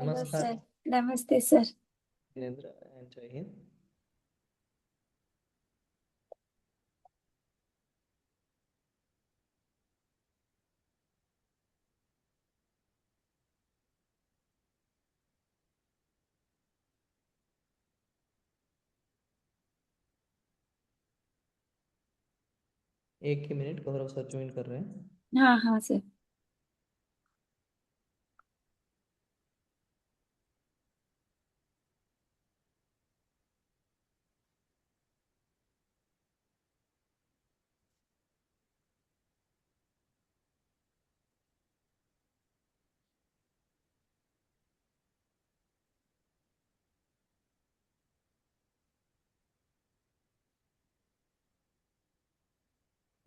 Hello नमस्कार। Sir. नमस्ते sir. Jinendra and जय हिंद। 1 ही मिनट, गौरव सर ज्वाइन कर रहे हैं। हाँ हाँ सर।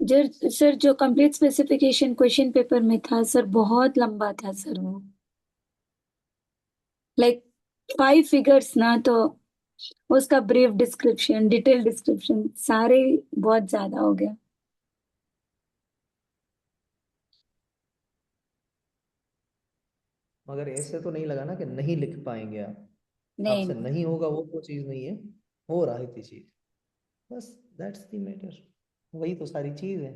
जो सर जो कंप्लीट स्पेसिफिकेशन क्वेश्चन पेपर में था सर, बहुत लंबा था सर वो। लाइक 5 फिगर्स ना, तो उसका ब्रीफ डिस्क्रिप्शन, डिटेल डिस्क्रिप्शन सारे बहुत ज्यादा हो गया। मगर ऐसे तो नहीं लगा ना कि नहीं लिख पाएंगे आप? नहीं आपसे नहीं। नहीं होगा वो तो चीज़ नहीं है, हो रहा है थी चीज़। बस दैट्स द मैटर। वही तो सारी चीज़ है।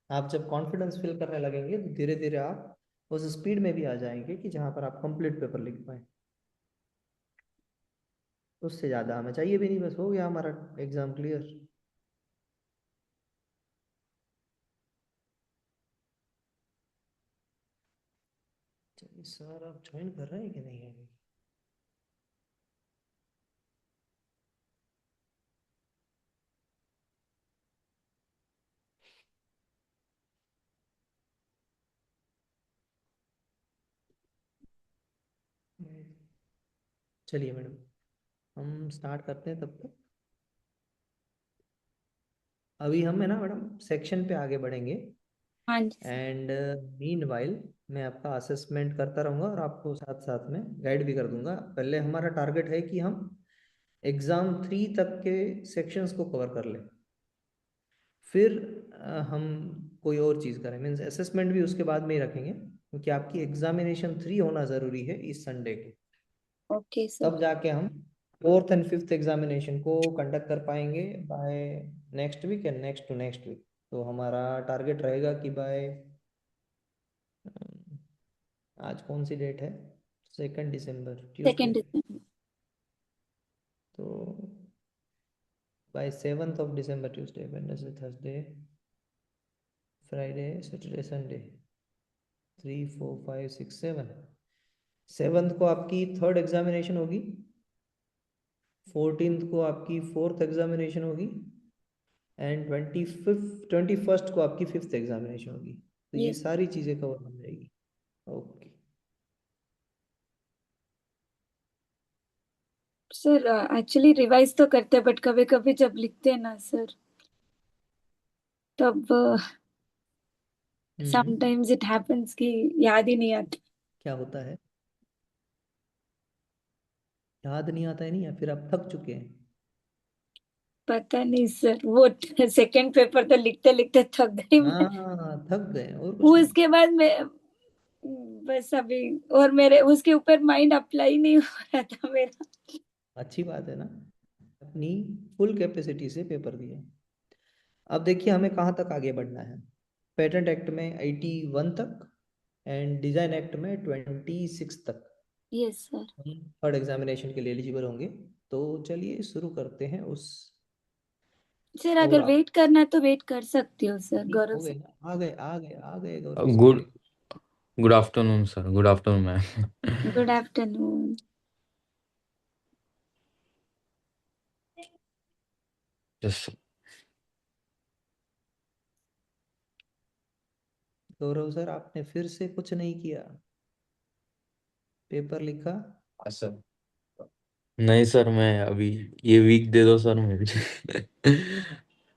आप जब कॉन्फिडेंस फील करने लगेंगे तो धीरे धीरे आप उस स्पीड में भी आ जाएंगे कि जहाँ पर आप कंप्लीट पेपर लिख पाए। उससे ज़्यादा हमें चाहिए भी नहीं, बस हो गया हमारा एग्जाम क्लियर। चलिए सर, आप ज्वाइन कर रहे हैं कि नहीं अभी? चलिए मैडम, हम स्टार्ट करते हैं तब तक। अभी हम है ना मैडम सेक्शन पे आगे बढ़ेंगे। हाँ जी सर। एंड मीनवाइल मैं आपका असेसमेंट करता रहूँगा और आपको साथ साथ में गाइड भी कर दूंगा। पहले हमारा टारगेट है कि हम एग्ज़ाम 3 तक के सेक्शंस को कवर कर लें। फिर हम कोई और चीज़ करें, मीन्स असेसमेंट भी उसके बाद में ही रखेंगे, क्योंकि आपकी एग्जामिनेशन 3 होना ज़रूरी है इस संडे को। Okay sir. तब जाके हम 4th एंड 5th एग्जामिनेशन को कंडक्ट कर पाएंगे by next week and next to next week. तो हमारा टारगेट रहेगा कि बाय, आज कौन सी डेट है? 2 दिसंबर, ट्यूसडे। सेकेंड दिसंबर। तो बाय 7 दिसंबर, Tuesday, Wednesday, Thursday, Friday, Saturday, Sunday, 3 4 5 6 7। 7th को आपकी थर्ड एग्जामिनेशन होगी। 14th को आपकी फोर्थ एग्जामिनेशन होगी। एंड 21st को आपकी फिफ्थ एग्जामिनेशन होगी। तो ये यस सारी चीज़ें कवर हो जाएगी। ओके। सर। एक्चुअली रिवाइज तो करते हैं, बट कभी कभी जब लिखते हैं ना सर, तब हम्म। समटाइम्स इट हैपेंस कि याद ही नहीं आता। क्या होता है? याद नहीं आता है नहीं, या फिर आप थक चुके हैं? पता नहीं सर, वो सेकंड पेपर तो लिखते लिखते थक गई मैं। हाँ, थक गए और वो कुछ नहीं। उसके बाद मैं बस अभी, और मेरे उसके ऊपर माइंड अप्लाई नहीं हो रहा था मेरा। अच्छी बात है ना, अपनी फुल कैपेसिटी से पेपर दिए। अब देखिए हमें कहाँ तक आगे बढ़ना है। पेटेंट एक्ट में 81 तक एंड डिजाइन एक्ट में 26 तक यस सर। हम थर्ड एग्जामिनेशन के लिए एलिजिबल होंगे। तो चलिए शुरू करते हैं उस। सर और अगर आप वेट करना है तो वेट कर सकती हो सर, नहीं, गौरव हो गए सर। ना, आ गए आ गए आ गए Gaurav sir. Good good afternoon sir, good afternoon ma'am. Good afternoon. Just Gaurav sir, आपने फिर से कुछ नहीं किया, पेपर लिखा? सर, नहीं सर, मैं अभी ये वीक दे दो सर मुझे।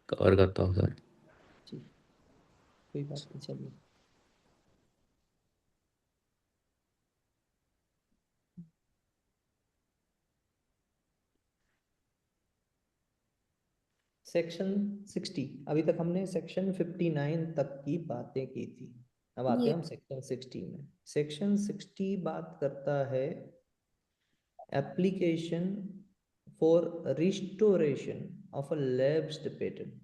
कवर करता हूँ सर। जी, कोई बात नहीं, चलिए। सेक्शन 60, अभी तक हमने सेक्शन 59 तक की बातें की थी। अब आते ये हैं हम सेक्शन 60 में। सेक्शन 60 बात करता है application for restoration of a lapsed patent.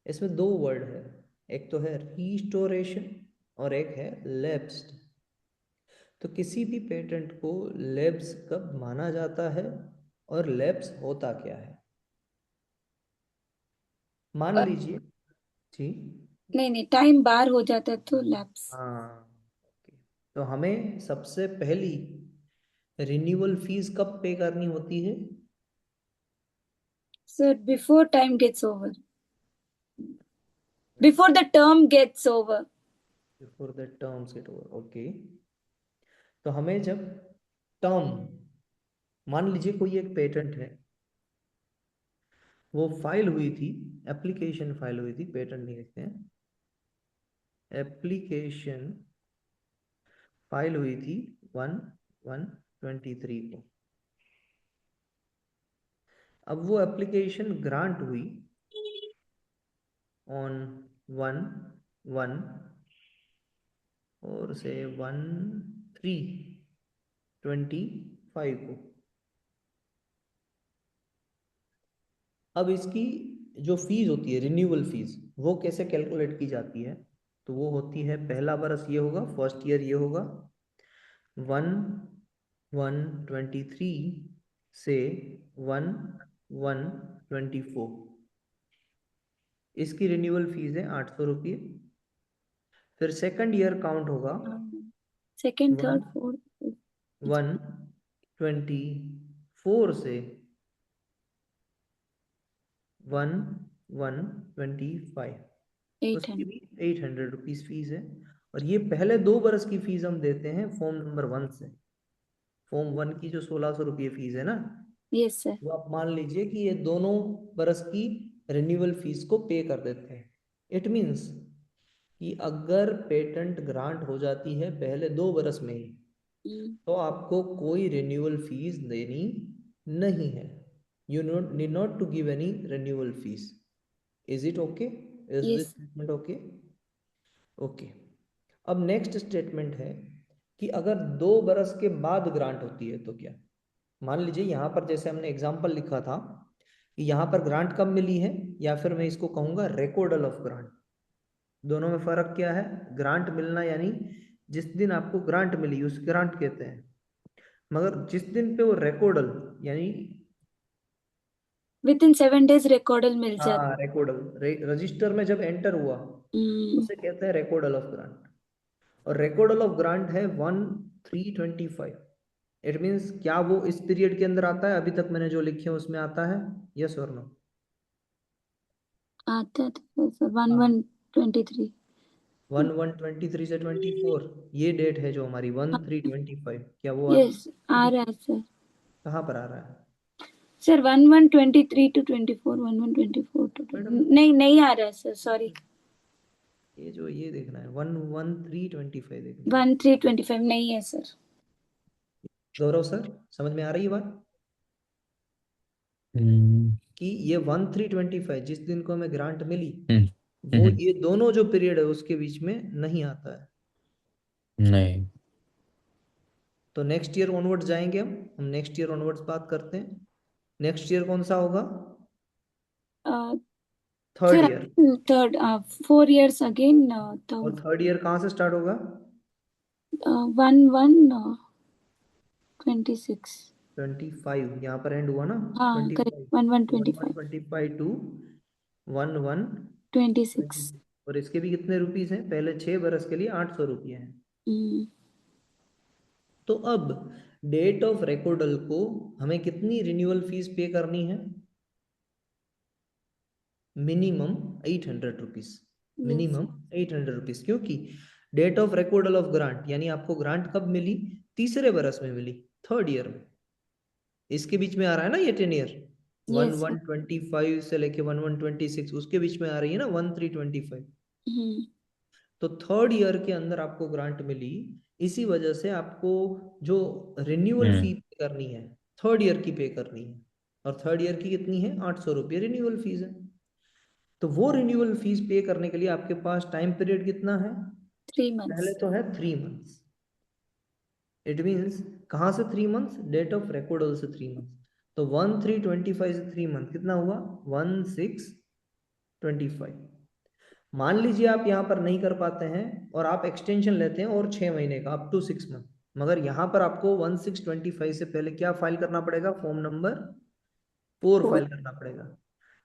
इसमें दो वर्ड है, एक तो है रिस्टोरेशन और एक है लैप्स्ड। तो किसी भी पेटेंट को लैप्स कब माना जाता है और लैप्स होता क्या है? मान लीजिए जी। नहीं नहीं, टाइम बार हो जाता है तो लैप्स। हाँ ओके। तो हमें सबसे पहली रिन्यूअल फीस कब पे करनी होती है? Sir before time gets over, before the term gets over. Before the terms get over, okay. तो हमें जब टर्म, मान लीजिए कोई एक पेटेंट है, वो फाइल हुई थी, एप्लीकेशन फाइल हुई थी, पेटेंट नहीं लिखते हैं, एप्लीकेशन फाइल हुई थी 1/1/23 को। अब वो एप्लीकेशन ग्रांट हुई ऑन 1/1 और से 1/3/25 को। अब इसकी जो फीस होती है रिन्यूअल फीस, वो कैसे कैलकुलेट की जाती है? तो वो होती है, पहला बरस ये होगा, फर्स्ट ईयर ये होगा 1/1/23 से 1/1/24। इसकी रिन्यूअल फीस है 800 रुपये। फिर सेकंड ईयर काउंट होगा सेकंड, वन थर्ड, फोर्थ। 1/24 से 1/1/25। एट उसकी हंड्रेड भी 800 रुपीज फीस है। और ये पहले 2 बरस की फीस हम देते हैं फॉर्म नंबर 1 से। फॉर्म 1 की जो 1600 रुपये फीस है ना, यस सर। वो आप मान लीजिए कि ये दोनों बरस की रिन्यूअल फीस को पे कर देते हैं। इट मीन्स कि अगर पेटेंट ग्रांट हो जाती है पहले 2 बरस में ही, तो आपको कोई रिन्यूअल फीस देनी नहीं है। You need not to give any renewal fees. Is it okay? Is this yes. Statement okay? Okay. अब नेक्स्ट स्टेटमेंट है कि अगर 2 बरस के बाद ग्रांट होती है तो क्या? मान लीजिए यहाँ पर जैसे हमने एग्जाम्पल लिखा था कि यहाँ पर ग्रांट कब मिली है, या फिर मैं इसको कहूँगा रिकॉर्डल ऑफ ग्रांट। दोनों में फर्क क्या है? ग्रांट मिलना यानी जिस दिन आपको ग्रांट मिली उस ग्रांट कहते हैं, मगर जिस दिन पे वो रिकॉर्डल यानी विद इन 7 days रिकॉर्डल मिल जाता। हाँ रिकॉर्डल रजिस्टर में जब एंटर हुआ उसे कहते हैं रिकॉर्डल ऑफ ग्रांट। और रिकॉर्डल ऑफ ग्रांट है 1/3/25। इट मीन्स क्या वो इस पीरियड के अंदर आता है? अभी तक मैंने जो लिखे हैं उसमें आता है? यस और नो? आता था सर, वन हाँ, वन 23। 1/1/23 से 24 ये डेट है जो हमारी 1/3/25। क्या वो यस, आ आती? रहा है सर। कहाँ पर आ रहा है सर 1/1/23 to 24, 1/1/24 to मैडम? नहीं नहीं आ रहा है सर, सॉरी। ये जो ये देखना है 1/1/3/25 देखना है। 1/3/25 नहीं है सर। गौरव सर, समझ में आ रही है बात हम्म कि ये 1/3/25 जिस दिन को हमें ग्रांट मिली, हम्म, वो हम्म, ये दोनों जो पीरियड है उसके बीच में नहीं आता है। नहीं। तो नेक्स्ट ईयर ऑनवर्ड्स जाएंगे हम नेक्स्ट ईयर ऑनवर्ड्स बात करते हैं। नेक्स्ट ईयर कौन सा होगा? Third sir year. Third, 4 years again, तो और थर्ड ईयर कहाँ से स्टार्ट होगा? 1/1/26। 25 यहाँ पर एंड हुआ ना? हाँ करेक्ट, 25, 1/1/25। 1/1/25 टू 1/1। 26। और इसके भी कितने रुपीस हैं? पहले 6 बरस के लिए 800 रुपये हैं। तो अब डेट ऑफ रिकॉर्डल को हमें कितनी रिन्यूअल फीस पे करनी है? Minimum 800 rupees. Yes. Minimum 800 rupees, क्योंकि डेट ऑफ रिकॉर्डल ऑफ ग्रांट यानी आपको ग्रांट कब मिली? तीसरे बरस में मिली, थर्ड ईयर में। इसके बीच में आ रहा है ना ये 10 year. One yes sir. One twenty five से लेके 1/1/26 उसके बीच में आ रही है ना 1/3/25। तो थर्ड ईयर के अंदर आपको ग्रांट मिली, इसी वजह से आपको जो रिन्यूअल फी हम्म पे करनी है थर्ड ईयर की पे करनी है। और थर्ड ईयर की कितनी है? 800 रुपये रिन्यूअल फीस है। तो वो रिन्यूअल फीस पे करने के लिए आपके पास टाइम पीरियड कितना है? 3 पहले months। तो है 3 मंथ्स। इट मीन्स कहाँ से 3 मंथ्स, डेट ऑफ रिकॉर्डल से 3 मंथ्स। तो 1/3/25 से 3 मंथ कितना हुआ, 1/6/25। मान लीजिए आप यहाँ पर नहीं कर पाते हैं और आप एक्सटेंशन लेते हैं और 6 महीने का, अप टू 6 मंथ, मगर यहाँ पर आपको 1/6/25 से पहले क्या फाइल करना पड़ेगा, फॉर्म नंबर 4 फोर। फाइल करना पड़ेगा।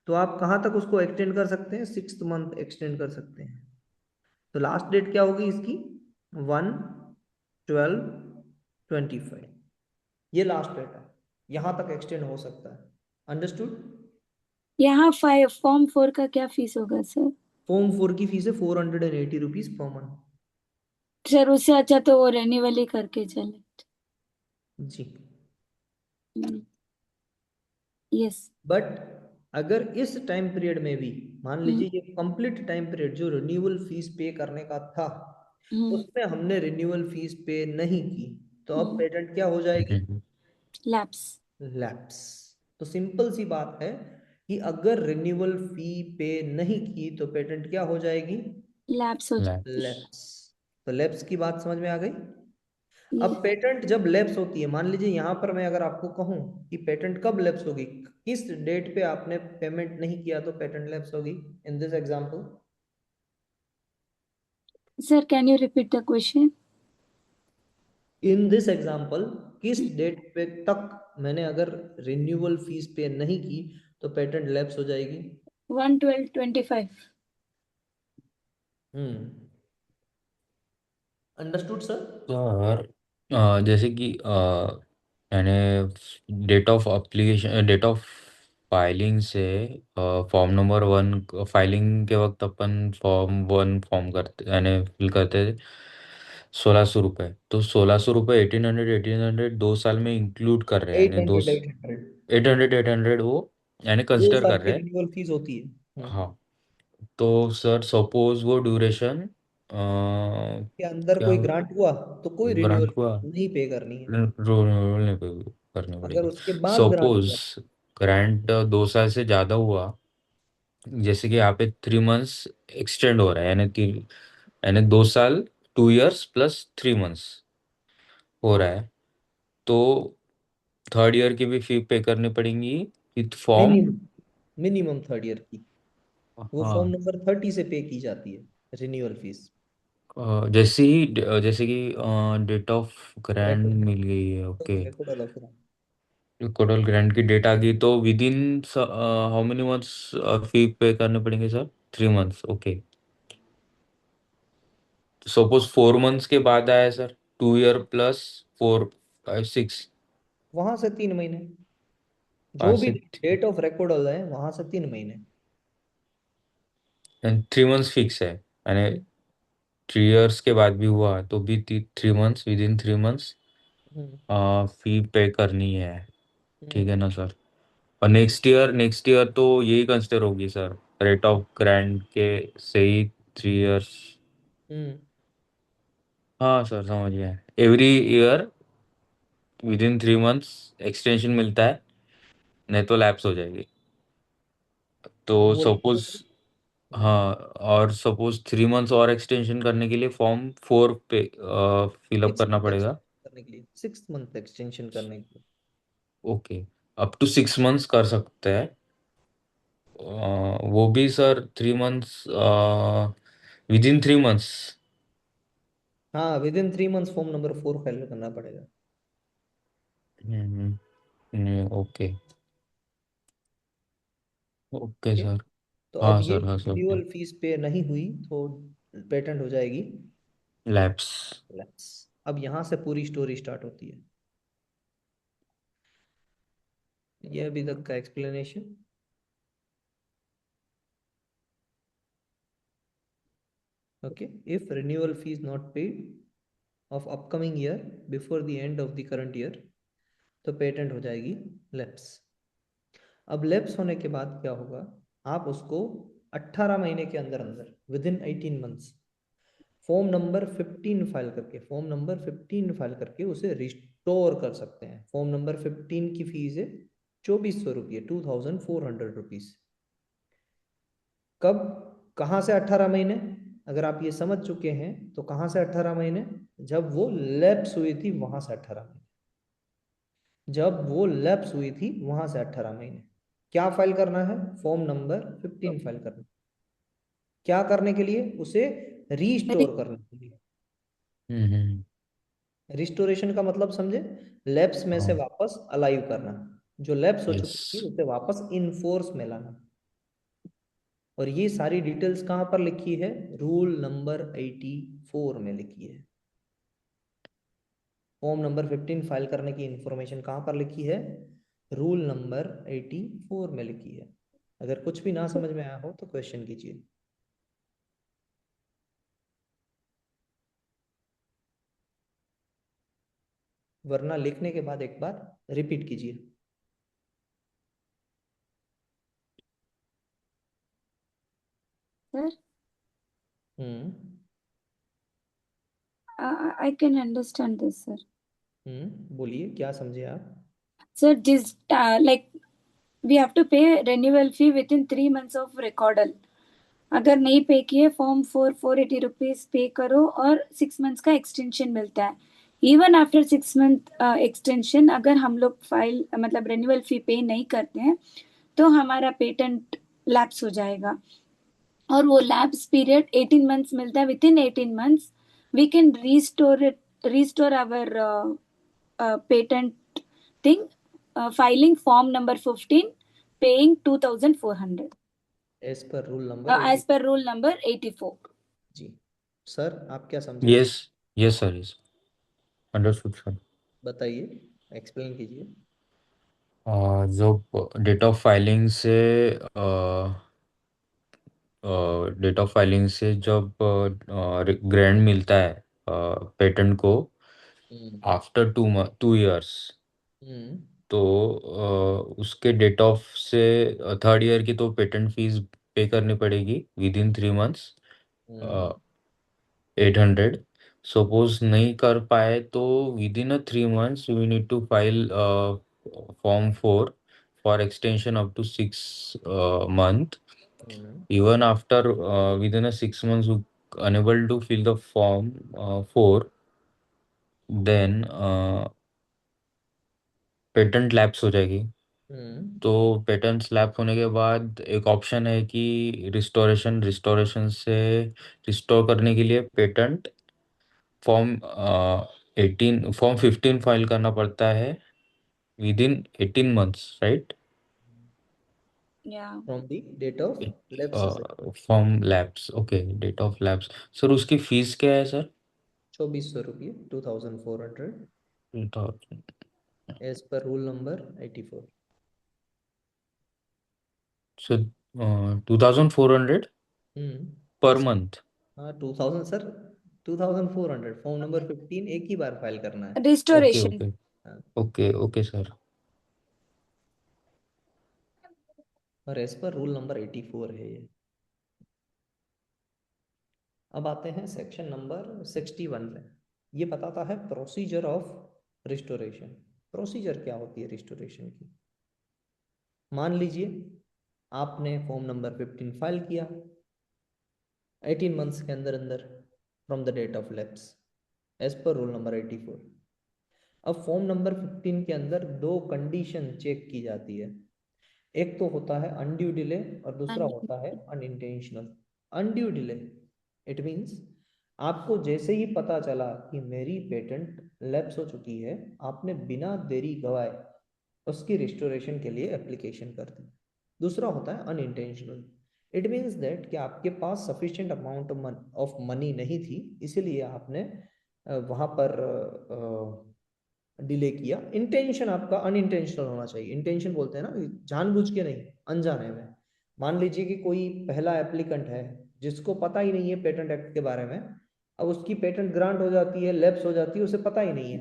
तो आप कहाँ तक उसको एक्सटेंड कर सकते हैं, 6th मंथ एक्सटेंड कर सकते हैं। तो लास्ट डेट क्या होगी इसकी, 1/12/25, ये लास्ट डेट है, यहाँ तक एक्सटेंड हो सकता है। अंडरस्टूड। यहाँ फॉर्म 4 का क्या फीस होगा सर? फॉर्म 4 की फीस है 480 रुपीज पर मंथ। सर उससे अच्छा तो वो रेन्यूअल ही करके चले। जी। यस। बट अगर इस टाइम पीरियड में भी, मान लीजिए ये कंप्लीट टाइम पीरियड जो रिन्यूअल फीस पे करने का था, उसमें हमने रिन्यूअल फीस पे नहीं की, तो अब पेटेंट क्या हो जाएगी, लैप्स। लैप्स। तो सिंपल सी बात है कि अगर रिन्यूअल फी पे नहीं की तो पेटेंट क्या हो जाएगी, लैप्स हो जाती। लैप्स। तो लैप्स की बात समझ में आ गई। अब ये पेटेंट जब लैप्स होती है, मान लीजिए यहाँ पर मैं अगर आपको कहूँ कि पेटेंट कब लैप्स होगी, किस डेट पे आपने पेमेंट नहीं किया तो पेटेंट लैप्स होगी, in this example. Sir can you repeat the question? In this example किस डेट पे तक मैंने अगर रिन्यूअल फीस पे नहीं की तो पेटेंट लैप्स हो जाएगी। 1/12/25। Understood sir. सर जैसे कि यानी date of application, date of filing से फॉर्म नंबर 1 फाइलिंग के वक्त अपन फॉर्म 1 फॉर्म करते यानी फिल करते थे 1600 रुपये। तो 1600 रुपये 1800 2 साल में इंक्लूड कर रहे हैं, एट यानी दो हंड्रेड 800 800 वो यानी कंसिडर 2 साल कर की रहे हैं। रिन्यूअल फीस होती है। हाँ। तो सर सपोज वो ड्यूरेशन के अंदर क्या कोई ग्रांट हुआ तो कोई रिन्यूअल ग्रांट हुआ, नहीं पे करनी है। रोल नहीं करनी अगर पड़ेगी। उसके बाद ग्रांट सपोज हुआ। ग्रांट 2 साल से ज़्यादा हुआ, जैसे कि यहाँ पे 3 मंथ्स एक्सटेंड हो रहा है, यानी 2 साल 2 years प्लस 3 मंथ्स हो रहा है, तो थर्ड ईयर की भी फी पे करनी पड़ेगी with form. Minimum, minimum 3rd year की, वो फॉर्म हाँ। नंबर 30 से पे की जाती है रिन्यूअल फीस। जैसे कि डेट ऑफ ग्रांट रिकॉर्ड मिल गई है, ओके। Record of grant. कोटल ग्रांट की डेट आ गई तो within how many months fee pay करने पड़ेंगे sir? 3 months, okay. Suppose 4 months के बाद आया सर, 2 year प्लस 4 5 6, वहां से 3 महीने, जो पाँच भी से डेट ऑफ रिकॉर्ड है वहां से 3 महीने। 3 मंथ्स फिक्स है, यानी 3 years के बाद भी हुआ तो भी 3 मंथ्स, विद इन 3 मंथ्स हम्म। फी पे करनी है। ठीक हम्म। है ना सर? और नेक्स्ट ईयर तो यही कंसिडर होगी सर, रेट ऑफ ग्रांट के से ही 3 years। हम्म। हाँ सर, समझ गया। Every year with in 3 months extension मिलता है, नहीं तो लैप्स हो जाएगी। तो वो सपोज, हाँ, और सपोज 3 मंथ्स और एक्सटेंशन करने के लिए फॉर्म 4 पे फिलअप 6 करना मंथ पड़ेगा। करने के लिए, 6 मंथ एक्सटेंशन करने के लिए। ओके, अप टू 6 मंथ्स कर सकते हैं। वो भी sir 3 months, within 3 months. हाँ, within 3 months form number 4 file करना पड़ेगा। Okay, okay okay. सर। तो अब हाँ ये सर, हाँ सर, ओके। रिन्यूअल फीस पे नहीं हुई तो पेटेंट हो जाएगी लैप्स। लैप्स। अब यहाँ से पूरी स्टोरी स्टार्ट होती है। ये अभी तक का explanation. Okay. If renewal fee is not paid of upcoming year before the end of the current year तो पेटेंट हो जाएगी लैप्स। अब लैप्स होने के बाद क्या होगा, आप उसको 18 महीने के अंदर अंदर, with in 18 months, form number 15 file करके उसे रिस्टोर कर सकते हैं। फॉर्म नंबर 15 की फीस है 2400 रुपये, 2400 रुपीज। कब, कहाँ से 18 महीने, अगर आप ये समझ चुके हैं तो कहाँ से 18 महीने, जब वो लैप्स हुई थी वहां से 18 महीने, जब वो लैप्स हुई थी वहां से 18 महीने। क्या फाइल करना है? फॉर्म नंबर 15 फाइल करना। क्या करने के लिए? उसे रीस्टोर करने के लिए। हम्म। रिस्टोरेशन का मतलब समझे? लैप्स में से हाँ। वापस अलाइव करना, जो लैप्स हो यस। चुकी थी उसे वापस इन फोर्स में लाना। और ये सारी डिटेल्स कहाँ पर लिखी है? रूल नंबर 84 में लिखी है। फॉर्म नंबर 15 फाइल करने की इंफॉर्मेशन कहाँ पर लिखी है? रूल नंबर 84 में लिखी है। अगर कुछ भी ना समझ में आया हो तो क्वेश्चन कीजिए, वरना लिखने के बाद एक बार रिपीट कीजिए। Sir, hmm. I can understand this sir. बोलिए क्या समझे आप? सर, जिस like we have to pay renewal fee within 3 months of recordal. अगर नहीं पे किए, फॉर्म 480 रुपीज पे करो और 6 months का एक्सटेंशन मिलता है। इवन आफ्टर 6 month एक्सटेंशन, अगर हम लोग फाइल मतलब रेन्यूअल फी पे नहीं करते हैं तो हमारा पेटेंट लैप्स हो जाएगा। और वो लैप्स पीरियड 18 months मिलता है। Within 18 months we can restore our patent thing, filing form number 15, paying 2,400 as per rule number as 80। per rule number 84. जी सर, आप क्या समझे? Yes. Yes sir, yes. Understood sir. बताइए, explain कीजिए। जो date of filing से date of filing से जब ग्रांट मिलता है पेटेंट को हम्म। After 2 2 years, hmm. तो उसके डेट ऑफ से थर्ड ईयर की तो पेटेंट फीस पे करनी पड़ेगी within 3 months, hmm. 800। Suppose नहीं कर पाए तो within 3 months we need to file form 4 for extension up to 6 month। Hmm. Even after within a 6 months unable to fill the form 4, then patent lapse हो जाएगी। हम्म। तो patent lapse होने के बाद एक ऑप्शन है कि रिस्टोरेशन से रिस्टोर करने के लिए पेटेंट फॉर्म 15 फाइल करना पड़ता है within 18 months, right? Yeah. From the date of lapse से। Form lapse, okay, date of lapse. Sir उसकी फीस क्या है सर? 2400 रुपये, 2400, 2000। As per rule number 84। So 2400 पर एज, मंथ? हाँ 2000 सर, 2400। फॉर्म नंबर 15 एक ही बार फाइल करना है। Okay Restoration. ओके। हाँ, ओके ओके सर। और एज पर रूल नंबर 84 है ये। अब आते हैं सेक्शन नंबर 61 में। ये बताता है प्रोसीजर ऑफ रिस्टोरेशन। प्रोसीजर क्या होती है रिस्टोरेशन की? मान लीजिए आपने फॉर्म नंबर 15 फाइल किया 18 मंथ्स के अंदर अंदर from the date of lapse, as per rule number 84। अब फॉर्म नंबर 15 के अंदर दो कंडीशन चेक की जाती है। एक तो होता है अनड्यू डिले और दूसरा And होता है unintentional. Undue delay it means आपको जैसे ही पता चला कि मेरी पेटेंट लैप्स हो चुकी है, आपने बिना देरी गवाए उसकी रिस्टोरेशन के लिए एप्लीकेशन कर दी। दूसरा होता है अनइंटेंशनल। इट मीन्स दैट कि आपके पास सफिशिएंट अमाउंट ऑफ मनी नहीं थी, इसीलिए आपने वहाँ पर डिले किया। इंटेंशन आपका अनइंटेंशनल होना चाहिए। इंटेंशन बोलते हैं ना, जानबूझ के नहीं, अनजाने में। मान लीजिए कि कोई पहला एप्लीकेंट है जिसको पता ही नहीं है पेटेंट एक्ट के बारे में, अब उसकी पेटेंट ग्रांट हो जाती है, लैप्स हो जाती है, उसे पता ही नहीं है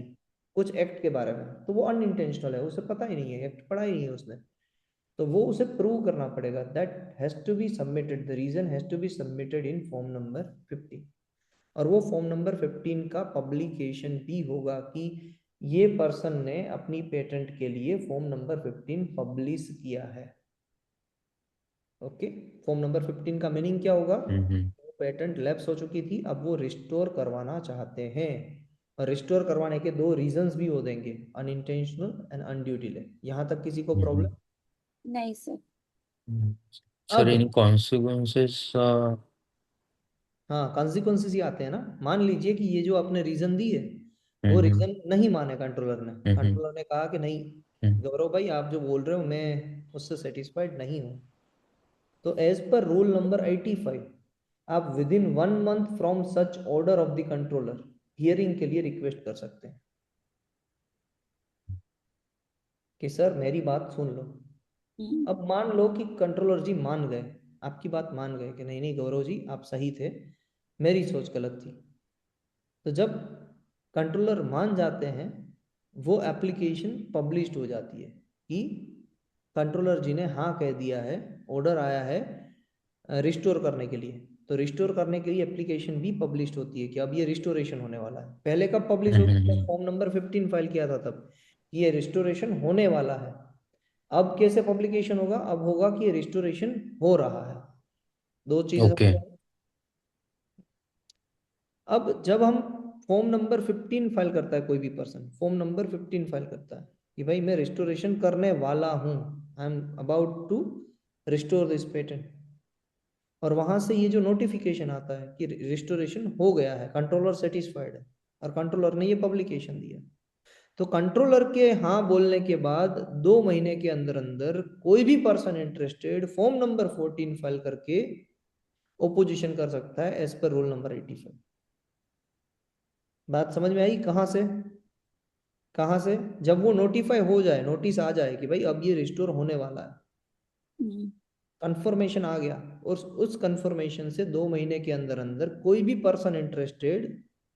कुछ एक्ट के बारे में, तो वो अनइंटेंशनल है, उसे पता ही नहीं है, एक्ट पढ़ा ही नहीं है उसने। तो वो उसे प्रूव करना पड़ेगा। That has to be submitted, the reason has to be submitted in form number 15। और वो फॉर्म नंबर 15 का पब्लिकेशन भी होगा कि ये पर्सन ने अपनी पेटेंट के लिए फॉर्म नंबर 15 पब्लिश किया है। ओके, फॉर्म नंबर 15 का मीनिंग क्या होगा? हम्म। पेटेंट लैप्स हो चुकी थी, अब वो रिस्टोर करवाना चाहते हैं। और रिस्टोर करवाने के दो रीजंस भी वो देंगे, अनइंटेंशनल एंड अनड्यू डिले। यहाँ तक किसी को प्रॉब्लम? नहीं सर। सर अब एनी कॉन्सिक्वेंसेस? हाँ, कॉन्सिक्वेंसेस ही आते हैं ना। मान लीजिए कि ये जो आपने रीजन दी है, वो हम्म रीजन नहीं माने कंट्रोलर ने। हम्म कंट्रोलर ने कहा कि नहीं हम्म गौरव भाई, आप जो बोल रहे हो मैं उससे सेटिस्फाइड नहीं हूँ, तो एज पर रूल नंबर 85 आप with in 1 month from such order of the controller hearing के लिए रिक्वेस्ट कर सकते हैं कि सर मेरी बात सुन लो। अब मान लो कि कंट्रोलर जी मान गए, आपकी बात मान गए कि नहीं नहीं गौरव जी आप सही थे, मेरी सोच गलत थी। तो जब कंट्रोलर मान जाते हैं, वो एप्लीकेशन पब्लिश्ड हो जाती है कि कंट्रोलर जी ने हाँ कह दिया है, ऑर्डर आया है रिस्टोर करने के लिए। तो रिस्टोर करने के लिए एप्लीकेशन भी पब्लिश्ड होती है कि अब ये रिस्टोरेशन होने वाला है। पहले कब पब्लिश होगी? जब फॉर्म नंबर 15 फाइल किया था तब, ये रिस्टोरेशन होने वाला है। अब कैसे पब्लिकेशन होगा? अब होगा कि रिस्टोरेशन हो रहा है। दो चीजें ओके। समझ आई? अब जब हम फॉर्म नंबर 15 फाइल करता है, कोई भी पर्सन फॉर्म नंबर 15 फाइल करता है कि भाई मैं रिस्टोरेशन करने वाला हूं, I am about to restore this patent, और वहां से ये जो नोटिफिकेशन आता है कि रिस्टोरेशन हो गया है, कंट्रोलर सेटिस्फाइड है, और कंट्रोलर ने ये पब्लिकेशन दिया, तो कंट्रोलर के हाँ बोलने के बाद 2 महीने के अंदर अंदर कोई भी person interested form number 14 file करके ओपोजिशन कर सकता है एज पर रूल नंबर 85। बात समझ में आई? कहाँ से? कहाँ से? जब वो नोटिफाई हो जाए, नोटिस आ जाए कि भाई अब ये रिस्टोर होने वाला है, कंफर्मेशन आ गया, और उस कंफर्मेशन से 2 महीने के अंदर अंदर कोई भी पर्सन इंटरेस्टेड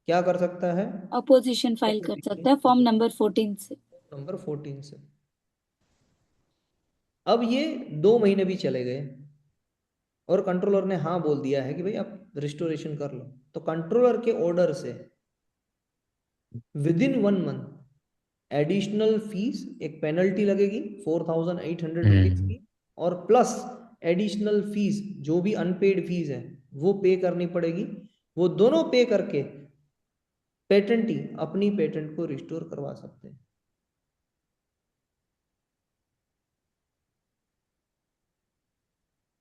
क्या कर सकता है? अपोजिशन फाइल कर सकता है फॉर्म नंबर 14 से। नंबर 14 से। अब ये 2 महीने भी चले गए और कंट्रोलर ने हाँ बोल दिया है कि भाई आप रिस्टोरेशन कर लो, तो कंट्रोलर के ऑर्डर से with in 1 month additional fees, एक पेनल्टी लगेगी 4800 रुपीज हम्म की, और प्लस एडिशनल फीस जो भी अनपेड फीस है वो पे करनी पड़ेगी। वो दोनों पे करके पेटेंटी अपनी पेटेंट को रिस्टोर करवा सकते हैं।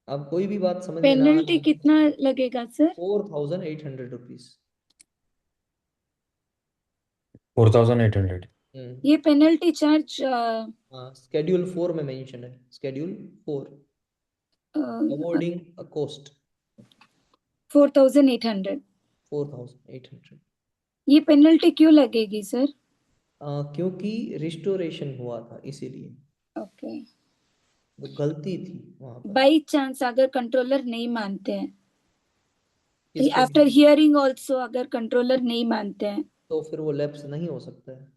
अब कोई भी बात समझ में ना आ पेनल्टी रही? कितना लगेगा सर? 4800 रुपीज। 4800? ये पेनल्टी चार्ज हाँ, स्केड्यूल 4 में मेंशन है, स्केड्यूल 4, अवॉर्डिंग अ कॉस्ट 4800। 4800। ये पेनल्टी क्यों लगेगी सर? क्योंकि रिस्टोरेशन हुआ था इसीलिए, ओके। वो गलती थी वहां पर। बाई चांस अगर कंट्रोलर नहीं मानते हैं, इसको आफ्टर हियरिंग ऑल्सो अगर कंट्रोलर नहीं मानते हैं, तो फिर वो लैप्स नहीं हो सकता है।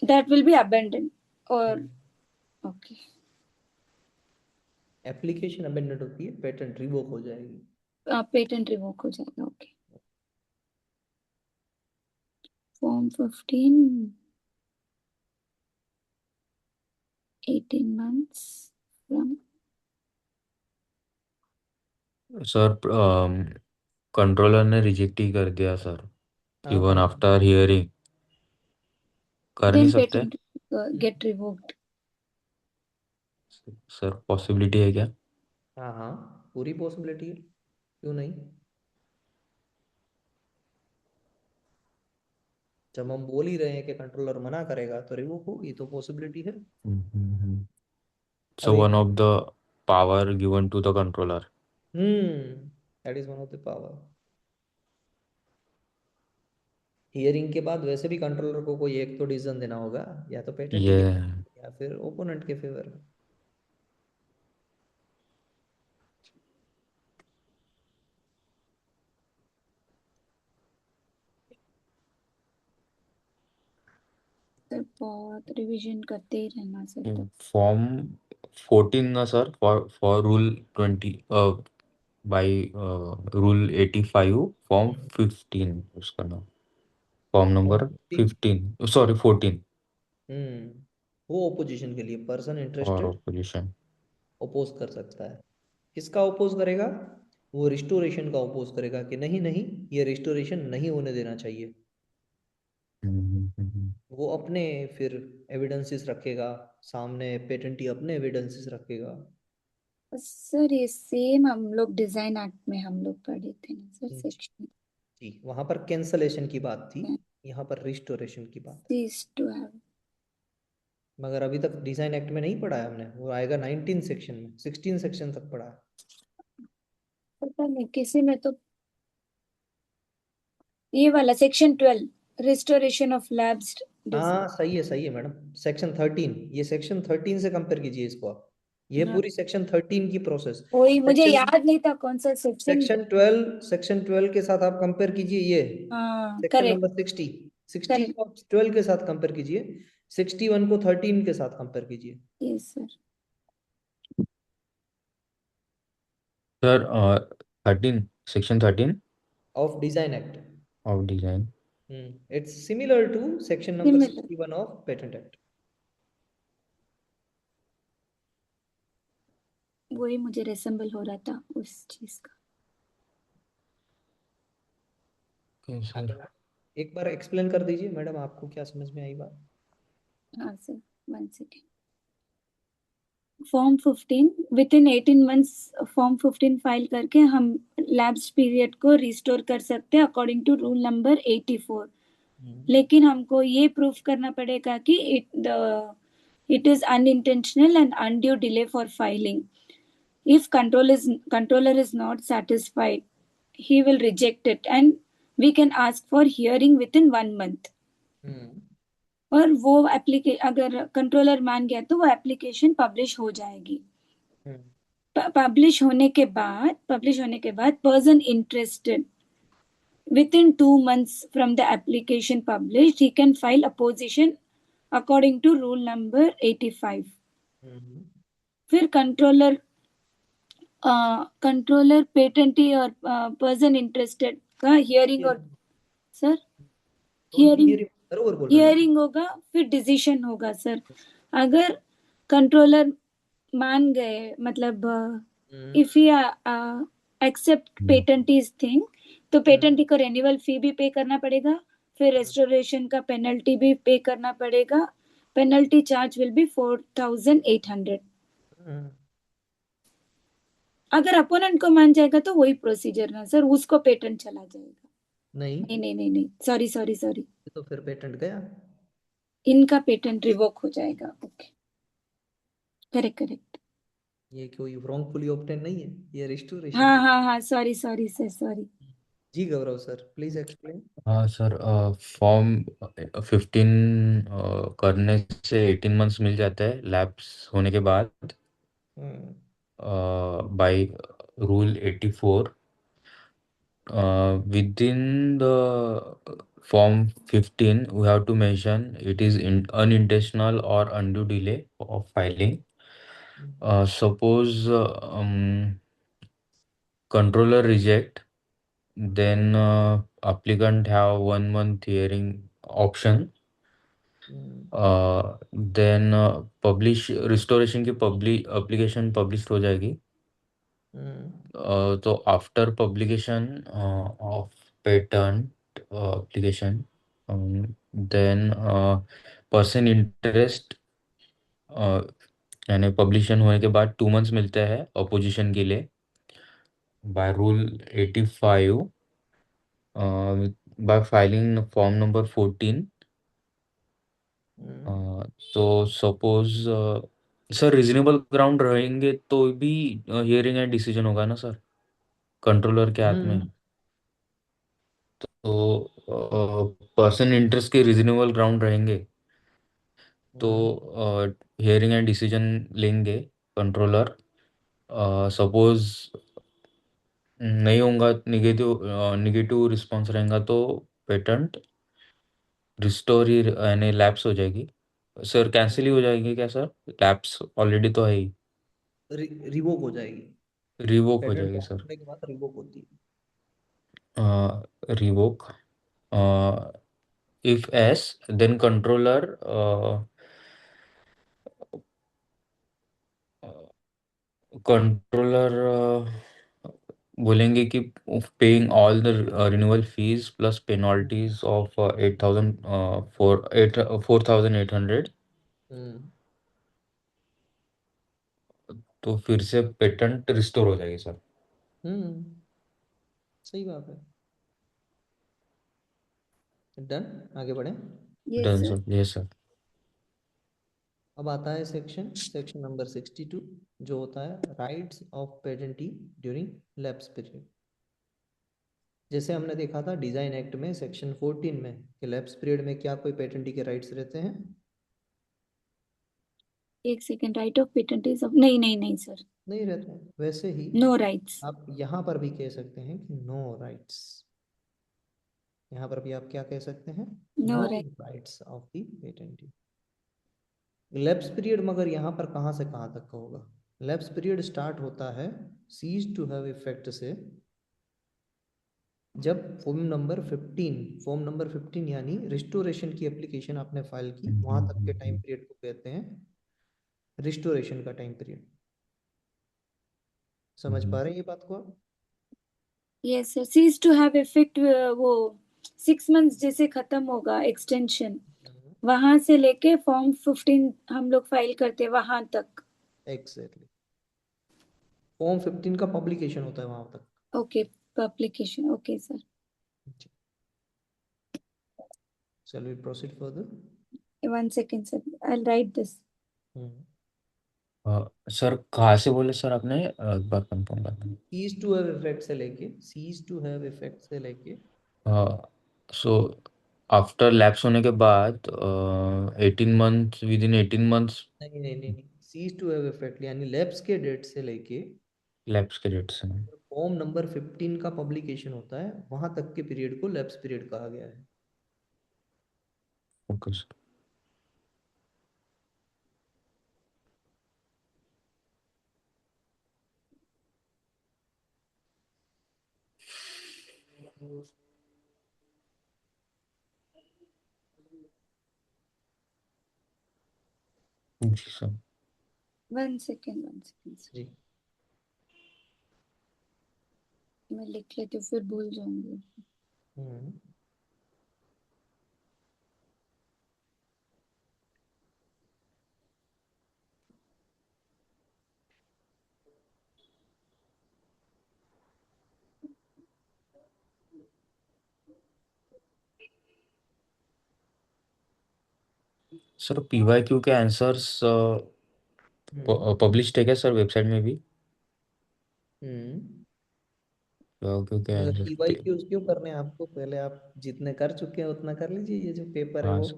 दैट विल बी अबेंडन और ओके। एप्लीकेशन अबेंडेंट होती है, पेटेंट रिवोक हो जाएगी। पेटेंट रिवोक हो जाएगा। Okay. Form 15 18 months from sir controller ने रिजेक्ट ही कर दिया सर, हाँ इवन हाँ। आफ्टर हियरिंग कर नहीं then सकते? patent get revoked. Sir possibility है क्या? हाँ हाँ, पूरी पॉसिबिलिटी है, क्यों नहीं। जब हम बोल ही रहे हैं कि कंट्रोलर मना करेगा तो रिवोक होगी, तो पॉसिबिलिटी है। सो अब एक one of the power given to the controller. That is one of the power. Hearing के बाद वैसे भी कंट्रोलर को कोई एक तो डिसीजन देना होगा, या तो पेटेंटी ये के या फिर ओपोनेंट के फेवर में। सर बहुत रिवीजन करते ही रहना सर तो। फॉर्म 14 ना sir, for rule 20 by rule 85 form 15 उसका नाम, फॉर्म नंबर 15 सॉरी 14 हम्म वो ओपोजिशन के लिए पर्सन और इंटरेस्टेड ऑपोजिशन। ओपोज कर सकता है। किसका ओपोज करेगा? वो रिस्टोरेशन का अपोज करेगा कि नहीं नहीं, ये रिस्टोरेशन नहीं होने देना चाहिए। वो अपने फिर एविडेंसेस रखेगा सामने, पेटेंटी अपने एविडेंसेस रखेगा। सर ये सेम हम लोग डिजाइन एक्ट में हम लोग पढ़े थे ना सर, जी सेक्शन जी, वहां पर कैंसलेशन की बात थी, यहाँ पर रिस्टोरेशन की बात है। Cease to have. मगर अभी तक डिजाइन एक्ट में नहीं पढ़ा है हमने, वो आएगा 19 सेक्शन में, 16 सेक्शन तक पढ़ा है। पता नहीं किसी में तो ये वाला सेक्शन 12 रिस्टोरेशन ऑफ लैब्स हाँ डिजाइन। सही है मैडम, सेक्शन 13, ये सेक्शन 13 से कंपेयर कीजिए इसको आप, ये हाँ पूरी सेक्शन 13 की प्रोसेस। वही मुझे सेक्शन याद नहीं था कौन सा सेक्शन। सेक्शन 12 के साथ आप कंपेयर कीजिए ये हाँ सेक्शन करेक्ट नंबर 60, 60 करेक्ट। को आप 12 के साथ कंपेयर कीजिए, 61 को 13 के साथ कंपेयर कीजिए। Yes sir. Sir 13, section 13 of design act. Of design. It's similar to section number similar 61 of patent act. वही मुझे रेसेंबल हो रहा था उस चीज का। सर एक बार एक्सप्लेन कर दीजिए मैडम, आपको क्या समझ में आई बात? हाँ sir, one second. Form 15 with in 18 months form 15 file करके हम लैब्स पीरियड को रिस्टोर कर सकते हैं अकॉर्डिंग टू रूल नंबर 84। लेकिन हमको ये प्रूफ करना पड़ेगा कि it is unintentional and undue delay for filing. If controller is not satisfied, he will reject it and we can ask for hearing within 1 month. और वो अगर कंट्रोलर मान गया तो वो एप्लीकेशन पब्लिश हो जाएगी। पब्लिश होने के बाद person interested within 2 months from the application published he can file opposition according to rule number 85। फिर कंट्रोलर पेटेंटी और पर्सन इंटरेस्टेड का हियरिंग और सर तो उनकी हियरिंग हियरिंग बरोबर बोल रहे हैं हियरिंग होगा फिर डिसीजन होगा सर। अगर कंट्रोलर मान गए मतलब ना। इफ ही एक्सेप्ट पेटेंटीज थिंग तो पेटेंटी को रेन्यूअल फी भी पे करना पड़ेगा, फिर रेस्टोरेशन का पेनल्टी भी पे करना पड़ेगा। Penalty charge will be 4800। अगर अपोनेंट को मान जाएगा तो वही प्रोसीजर ना सर, उसको पेटेंट चला जाएगा। नहीं, नहीं नहीं नहीं नहीं, सॉरी सॉरी सॉरी, ये तो फिर पेटेंट गया। इनका पेटेंट रिवोक हो जाएगा। Okay correct correct. ये कोई रॉन्गफुली ऑब्टेन नहीं है, ये रिस्टोरेशन हाँ है। हाँ हाँ, सॉरी सॉरी सर सॉरी। जी गौरव सर, प्लीज एक्सप्लेन। हाँ सर, फॉर्म 15 करने से 18 मंथ्स मिल जाता है लैब्स होने के बाद by rule 84। within the form 15 we have to mention it is unintentional or undue delay of filing. Suppose controller reject, then applicant have 1 month hearing option. Then publish restoration की application publish हो जाएगी। तो after publication of patent application, then person interest यानी publication होने के बाद 2 months मिलता है अपोजिशन के लिए by rule 85 bye filing form number 14। तो सपोज सर रिजनेबल ग्राउंड रहेंगे तो भी हियरिंग एंड डिसीजन होगा ना सर, कंट्रोलर के हाथ में। तो पर्सन इंटरेस्ट के रिजनेबल ग्राउंड रहेंगे तो हियरिंग एंड डिसीजन लेंगे कंट्रोलर। सपोज नहीं होगा, निगेटिव निगेटिव रिस्पॉन्स रहेगा तो पेटेंट रिस्टोर ही यानी लैप्स हो जाएगी। सर कैंसिल ही हो जाएगी क्या सर? लैप्स ऑलरेडी तो है ही। रिवोक हो जाएगी, रिवोक हो पेटेंट जाएगी सर। होने के बाद रिवोक होती है। Revoke if S, then controller controller बोलेंगे कि paying all the renewal fees plus penalties of 8,000 4,800, हम्म तो फिर से पेटेंट रिस्टोर हो जाएगी सर। हम्म सही बात है। डन, आगे बढ़े। Yes done sir. Sir, yes sir. अब आता है सेक्शन नंबर 62, जो होता है rights of patentee during lapse period. जैसे हमने देखा था डिजाइन एक्ट में सेक्शन 14 में कि लैप्स पीरियड में क्या कोई पेटेंटी के राइट्स रहते हैं? एक second, right of patent is नहीं नहीं नहीं सर, नहीं रहते हैं। वैसे ही नो राइट्स। आप यहाँ पर भी कह सकते हैं कि नो राइट्स। यहाँ पर भी आप क्या कह सकते हैं? No no right. Rights of the patentee. Lapse period मगर यहाँ पर कहाँ से कहाँ तक का होगा? लैप्स पीरियड स्टार्ट होता है सीज टू हैव इफेक्ट से, जब फॉर्म नंबर 15 यानी रिस्टोरेशन की एप्लीकेशन आपने फाइल की, वहां तक के टाइम पीरियड को कहते हैं रिस्टोरेशन का टाइम पीरियड। समझ पा रहे हैं ये बात को आप? Yes sir, cease to have effect, वो 6 मंथ्स जैसे खत्म होगा एक्सटेंशन, वहां से लेके फॉर्म 15 हम लोग फाइल करते वहां तक। एग्जैक्टली। फॉर्म 15 का पब्लिकेशन होता है वहां तक। Okay, publication, okay sir. चल we proceed further. 1 second sir, I write this. Sir कहाँ से बोले सर आपने, एक बार कंफर्म करना। सीज टू हैव इफेक्ट से लेके, सीज टू हैव इफेक्ट से लेके, सो आफ्टर लैप्स होने के बाद 18 मंथ, विद इन 18 मंथ्स नहीं नहीं नहीं नहीं, सीज टू हैव इफेक्ट यानी लैप्स के डेट से लेके लैप्स के डेट से। फॉर्म नंबर 15 का पब्लिकेशन होता है वहां तक के पीरियड को लैप्स पीरियड कहा गया है। Okay sir. जी सर। 1 सेकेंड, 1 सेकेंड सर, जी। मैं लिख लेती हूँ फिर भूल जाऊंगी। हम्म सर PYQ के आंसर्स हम्म पब्लिश्ड है क्या सर वेबसाइट में भी? हम्म PYQ के मगर आंसर पीवाई क्यूज क्यों करने हैं आपको? पहले आप जितने कर चुके हैं उतना कर लीजिए, ये जो पेपर है हाँ वो। सर,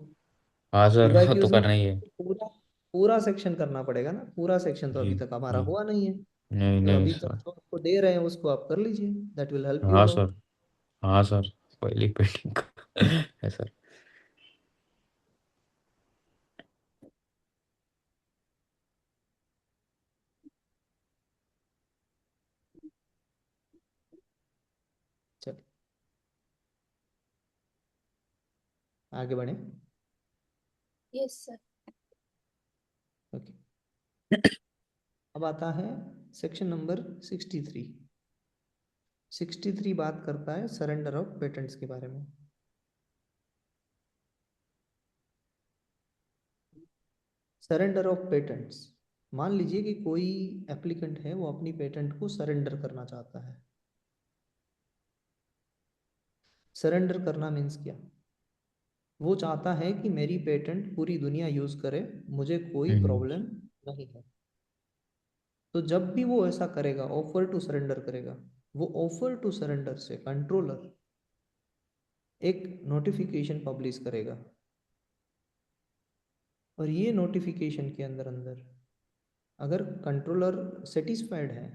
हाँ सर। पीवाई तो क्यूज में करना ही है। पूरा पूरा सेक्शन करना पड़ेगा ना। पूरा सेक्शन तो जी अभी तक हमारा जी। हुआ नहीं है। नहीं तो नहीं अभी तक सर। जो आपको दे रहे हैं उसको आप कर लीजिए, दैट विल हेल्प यू हाँ लॉट। सर, हाँ सर, पहली पेंटिंग है सर। चलिए आगे बढ़े। Yes sir. ओके, अब आता है सेक्शन नंबर 63। 63 बात करता है सरेंडर ऑफ पेटेंट्स के बारे में। सरेंडर ऑफ पेटेंट्स, मान लीजिए कि कोई एप्लीकेंट है वो अपनी पेटेंट को सरेंडर करना चाहता है। सरेंडर करना मीन्स क्या? वो चाहता है कि मेरी पेटेंट पूरी दुनिया यूज करे, मुझे कोई हम्म प्रॉब्लम नहीं है। तो जब भी वो ऐसा करेगा, ऑफर टू सरेंडर करेगा, वो ऑफर टू सरेंडर से कंट्रोलर एक नोटिफिकेशन पब्लिश करेगा। और ये नोटिफिकेशन के अंदर अंदर अगर कंट्रोलर सेटिस्फाइड है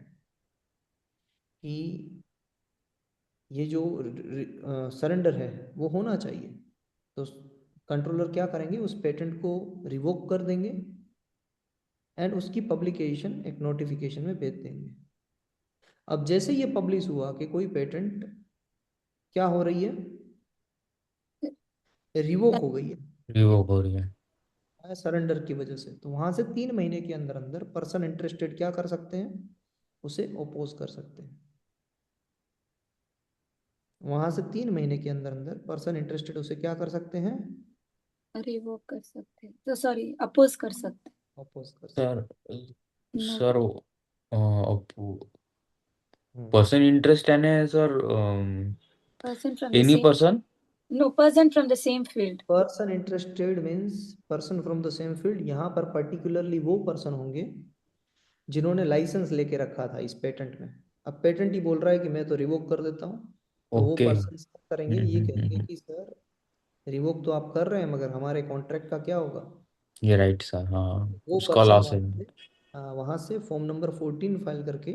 कि ये जो सरेंडर है वो होना चाहिए, तो कंट्रोलर क्या करेंगे? उस पेटेंट को रिवोक कर देंगे एंड उसकी पब्लिकेशन एक नोटिफिकेशन में भेज देंगे। अब जैसे ये पब्लिश हुआ कि कोई पेटेंट क्या हो रही है, रिवोक हो गई रिवोक हो रही है। है सरेंडर की वजह से, तो वहां से 3 महीने के अंदर अंदर पर्सन इंटरेस्टेड क्या कर सकते हैं? उसे ओपोज कर सकते हैं। वहां से 3 महीने के अंदर अंदर पर्सन इंटरेस्टेड उसे क्या कर सकते हैं? अरे वो कर सकते हैं तो सॉरी अपोज कर सकते अपोज कर सकते सर हैं। नो सर हैं। पर्सन इंटरेस्ट यानी sir person from the any same, person no person from the same field. Person interested means person from the same field. यहाँ पर पर्टिकुलरली वो पर्सन होंगे जिन्होंने लाइसेंस लेके रखा था इस पेटेंट में। अब पेटेंट ही बोल रहा है कि मैं तो रिवोक कर देता हूँ, तो वो ओके। पर्सन करेंगे, ये कहेंगे कि सर रिवोक तो आप कर रहे हैं मगर हमारे कॉन्ट्रैक्ट का क्या होगा? ये राइट सर, हाँ वो उसका पर्सन लॉस है। वहां से फॉर्म नंबर 14 फाइल करके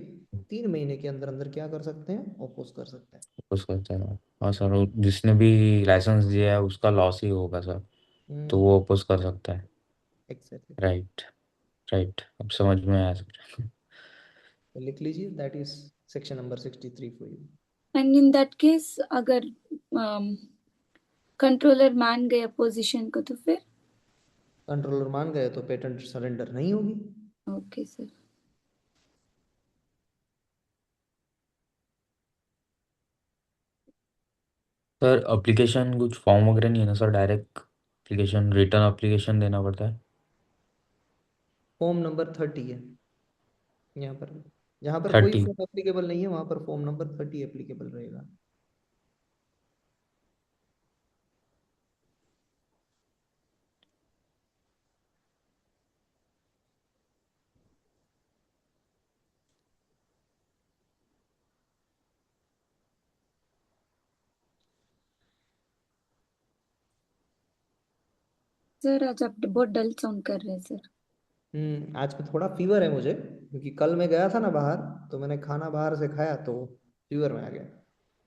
3 महीने के अंदर अंदर क्या कर सकते हैं? अपोज कर सकते हैं। उसका सर, हाँ सर, जिसने भी लाइसेंस दिया है उसका लॉस ही होगा सर, तो हम्म, वो अपोज कर सकता है। एग्जैक्टली। राइट। राइट, अब समझ में आया सर। तो लिख लीजिए, that is section number 63 for you. And in that case अगर कंट्रोलर मान गए पोजीशन को तो फिर? कंट्रोलर मान गए तो पेटेंट सरेंडर नहीं होगी। Okay sir. सर एप्लीकेशन कुछ फॉर्म वगैरह नहीं है ना sir, direct application, return application देना पड़ता है? फॉर्म नंबर 30 है यहाँ पर। जहाँ पर कोई 30। फॉर्म एप्लीकेबल नहीं है वहां पर फॉर्म नंबर 30 एप्लीकेबल रहेगा। सर आज आप बहुत डल साउंड कर रहे हैं सर। आज पे थोड़ा फीवर है मुझे, क्योंकि कल मैं गया था ना बाहर, तो मैंने खाना बाहर से खाया तो फीवर में आ गया।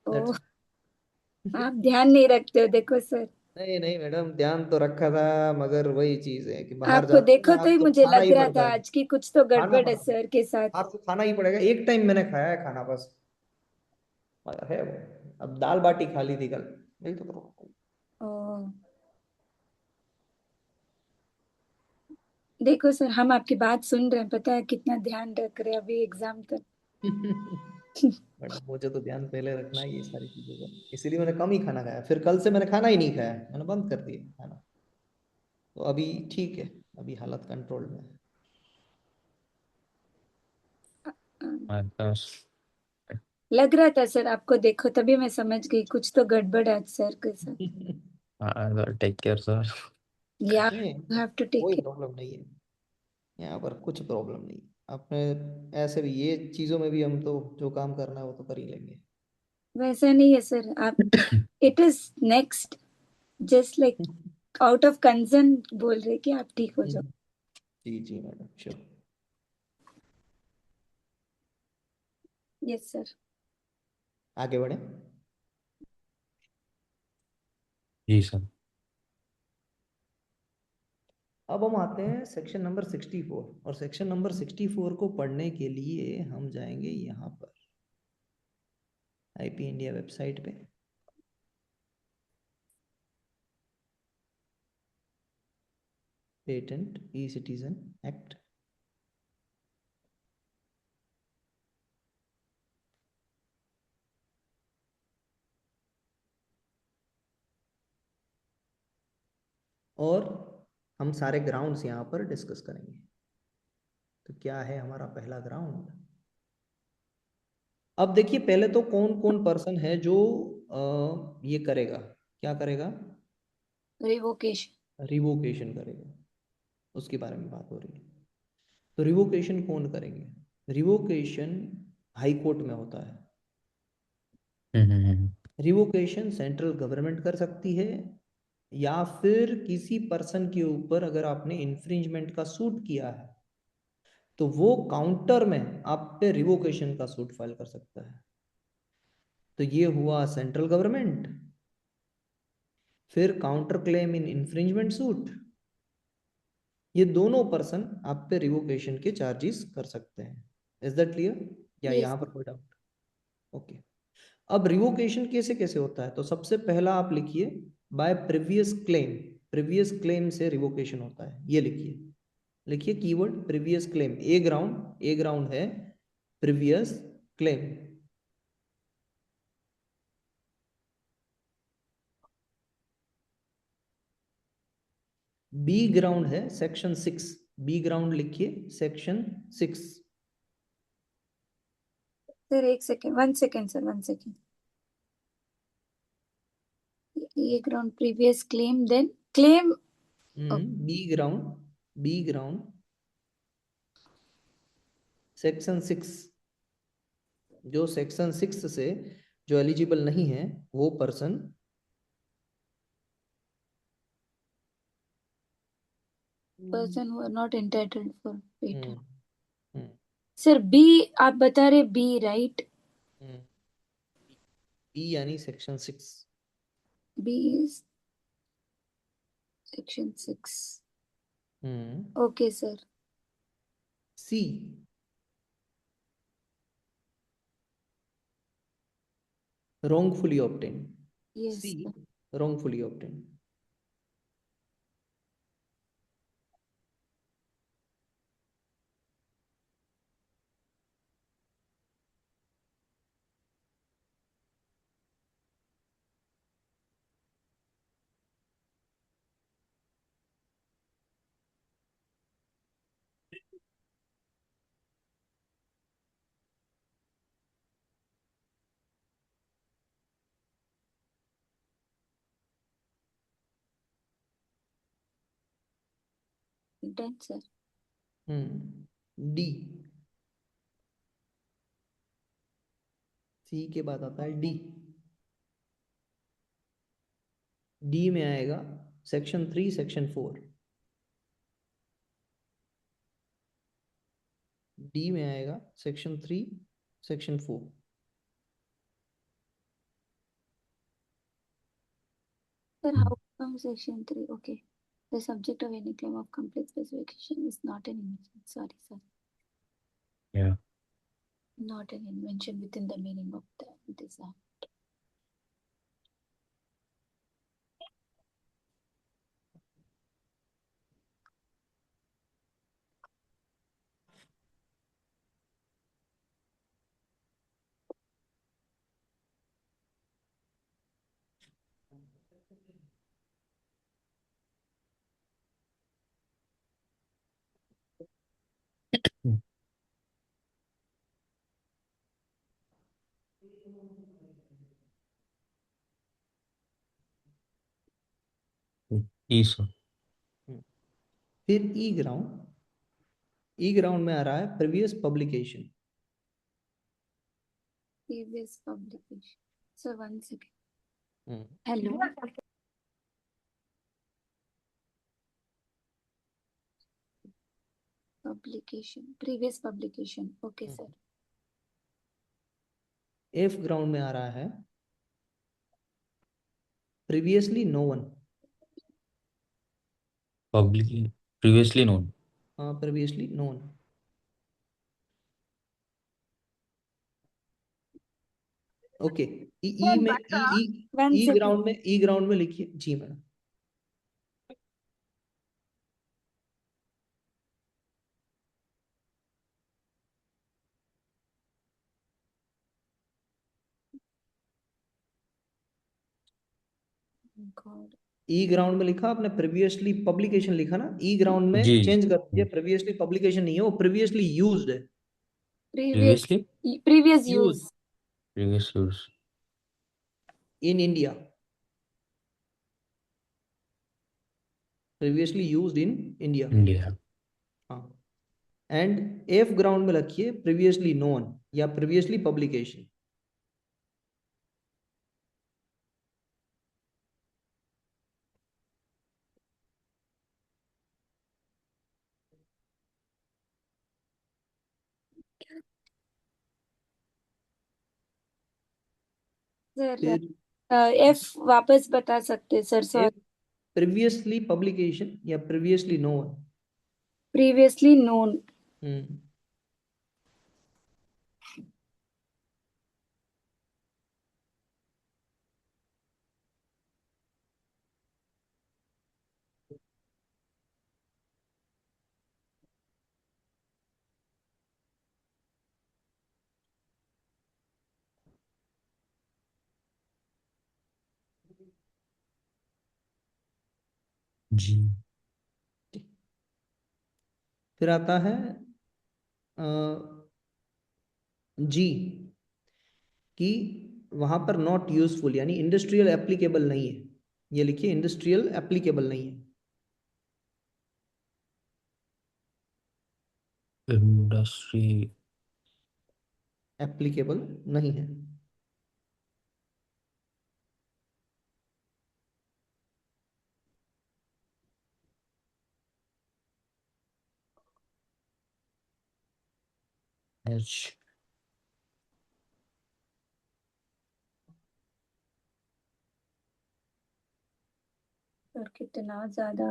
ओ, दैट्स आप ध्यान नहीं रखते हो देखो सर। नहीं नहीं मैडम, ध्यान तो रखा था, मगर वही चीज है कि बाहर आपको जाते हैं देखो ना, तो आज ही तो मुझे खाना लग ही रहा पड़ता था है। आज की कुछ तो खाना गड़बड़ है पड़ता है, सर के साथ। आज तो खाना ही पड़ेगा। एक टाइम मैंने खाया है खाना बस, मगर है वो। अब दाल बाटी खा ली थी कल, यही तो करो। ओ, देखो सर हम आपकी बात सुन रहे हैं, पता है कितना ध्यान रख रहे हैं अभी एग्जाम तक। बट मुझे तो ध्यान पहले रखना है ये सारी चीजों का, इसीलिए मैंने कम ही खाना खाया। फिर कल से मैंने खाना ही नहीं खाया, मैंने बंद कर दिया खाना। तो अभी ठीक है, अभी हालत कंट्रोल में है। लग रहा था सर आपको देखो तभी मैं समझ गई कुछ तो गड़बड़ है आज सर के साथ। हाँ सर, टेक केयर सर। या नहीं, यू हैव टू टेक कोई केयर। प्रॉब्लम नहीं है, यहाँ पर कुछ प्रॉब्लम नहीं। अपने ऐसे भी ये चीजों में भी हम तो जो काम करना है वो तो कर ही लेंगे। वैसा नहीं है सर आप, it is next, just like out of concern बोल रहे कि आप ठीक हो जाओ। जी जी मैडम, श्योर। Yes sir. आगे बढ़े। जी सर। अब हम आते हैं सेक्शन नंबर 64, और सेक्शन नंबर 64 को पढ़ने के लिए हम जाएंगे यहाँ पर आईपी इंडिया वेबसाइट पे। पेटेंट ई सिटीजन एक्ट। और हम सारे ग्राउंड्स यहाँ पर डिस्कस करेंगे। तो क्या है हमारा पहला ग्राउंड? अब देखिए, पहले तो कौन कौन पर्सन है जो ये करेगा, क्या करेगा? रिवोकेशन। रिवोकेशन करेगा, उसके बारे में बात हो रही है। तो रिवोकेशन कौन करेंगे? रिवोकेशन हाई कोर्ट में होता है। हम्म। रिवोकेशन सेंट्रल गवर्नमेंट कर सकती है, या फिर किसी पर्सन के ऊपर अगर आपने इन्फ्रिंजमेंट का सूट किया है तो वो काउंटर में आप पे रिवोकेशन का सूट फाइल कर सकता है। तो ये हुआ सेंट्रल गवर्नमेंट। फिर counter claim in infringement suit, ये दोनों पर्सन आप पे रिवोकेशन के चार्जेस कर सकते हैं। Is that clear? या यस। यहाँ पर कोई डाउट? ओके। अब रिवोकेशन कैसे कैसे होता है, तो सबसे पहला आप लिखिए by previous claim. Previous claim से रिवोकेशन होता है, ये लिखिए। लिखिए keyword previous claim. A ground है प्रीवियस क्लेम। बी ग्राउंड है सेक्शन 6, बी ग्राउंड लिखिए सेक्शन 6। सर एक सेकेंड, 1 सेकेंड सर, 1 सेकेंड। ये ground previous claim, then claim. B ground section 6, जो सेक्शन 6 से जो एलिजिबल नहीं है वो person person who are not entitled for patent. Hmm sir B, आप बता रहे बी राइट? बी यानी section 6। B is section 6। Hmm okay sir. C, wrongfully obtained, yes C sir. wrongfully obtained। Done sir. D, C के बाद आता है D. D में आएगा सेक्शन 3 सेक्शन 4। डी में आएगा section 3 section 4। Sir, how come section 3? Okay. The subject of any claim of complete specification is not an invention. Sorry, sir. Yeah. Not an invention within the meaning of the design. E sir. फिर E ground, E ground में आ रहा है previous publication. Previous publication. Sir, 1 second. Hmm Hello. Publication. Previous publication. Okay, sir. F ground में आ रहा है previously no one. Publicly previously known. हाँ, previously no one. Okay, E E में E E One E second. Ground में, E ground में लिखिए जी मैडम। God. ई ग्राउंड में लिखा आपने, प्रीवियसली पब्लिकेशन लिखा ना, ई ग्राउंड में जी चेंज कर दीजिए, प्रीवियसली पब्लिकेशन नहीं है वो, प्रीवियसली यूज्ड है। Previous. Previously Previous use use. Previous use in India, previously used in India. India. हाँ, एंड एफ ग्राउंड में रखिए प्रीवियसली नोन या प्रीवियसली पब्लिकेशन। Sir, फिर F वापस बता सकते sir? F sorry. Previously publication या प्रीवियसली नोन। Previously known. हम्म जी। फिर आता है जी, कि वहां पर नॉट यूजफुल यानी इंडस्ट्रियल एप्लीकेबल नहीं है, ये लिखिए इंडस्ट्रियल एप्लीकेबल नहीं है। इंडस्ट्री एप्लीकेबल नहीं है। एच। और कितना ज्यादा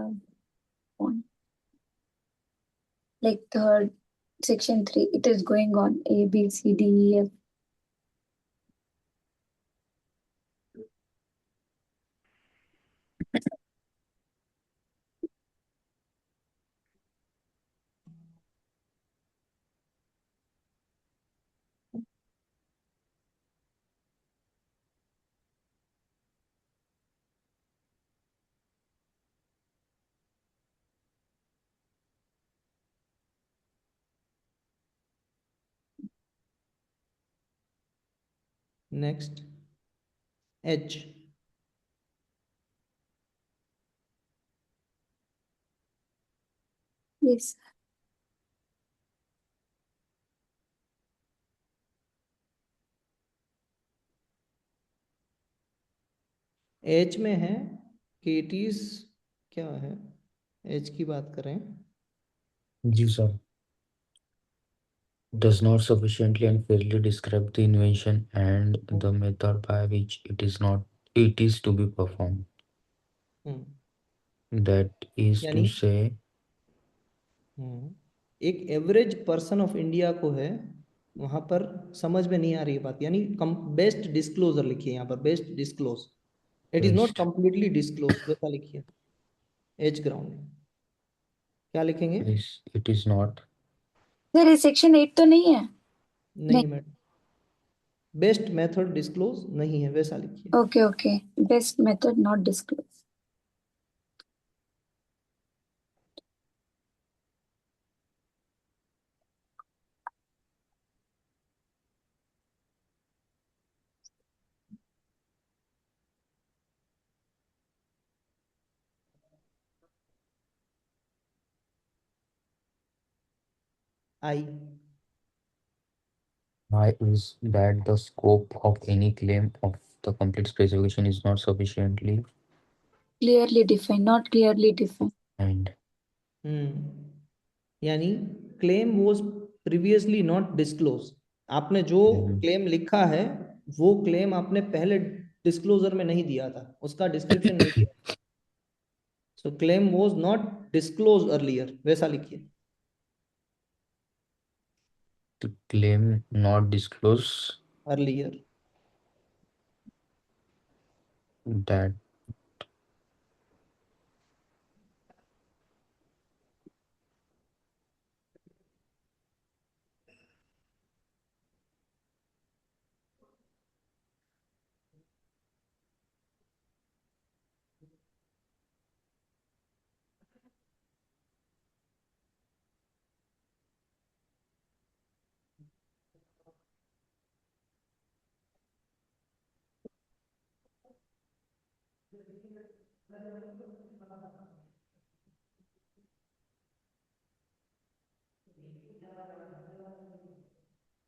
like third section 3 it is going on A B C D E F. Next H. Yes. H में है कि इट इज, क्या है, एच की बात करें। जी sir. Does not sufficiently and fairly describe the invention and the method by which it is to be performed. Hmm, That is यानी to say, एक एवरेज पर्सन ऑफ इंडिया को है, वहां पर समझ में नहीं आ रही बात, यानी बेस्ट डिस्क्लोजर लिखिए यहाँ पर, best disclose, it is not best completely disclose, वैसा लिखिए एज ग्राउंड। क्या लिखेंगे? is it is not sir ये सेक्शन 8 तो नहीं है? नहीं। नहीं मैडम, बेस्ट मेथड डिस्क्लोज नहीं है, वैसा लिखिए। Okay okay, best method not disclose. I. why is that the scope of any claim of the complete specification is not sufficiently clearly define, not clearly define. and यानी claim was previously not disclose, आपने जो claim लिखा है वो claim आपने पहले disclosure में नहीं दिया था, उसका डिस्क्रिप्शन नहीं दिया, सो claim was not disclose earlier, वैसा लिखिए। the claim not disclose earlier. that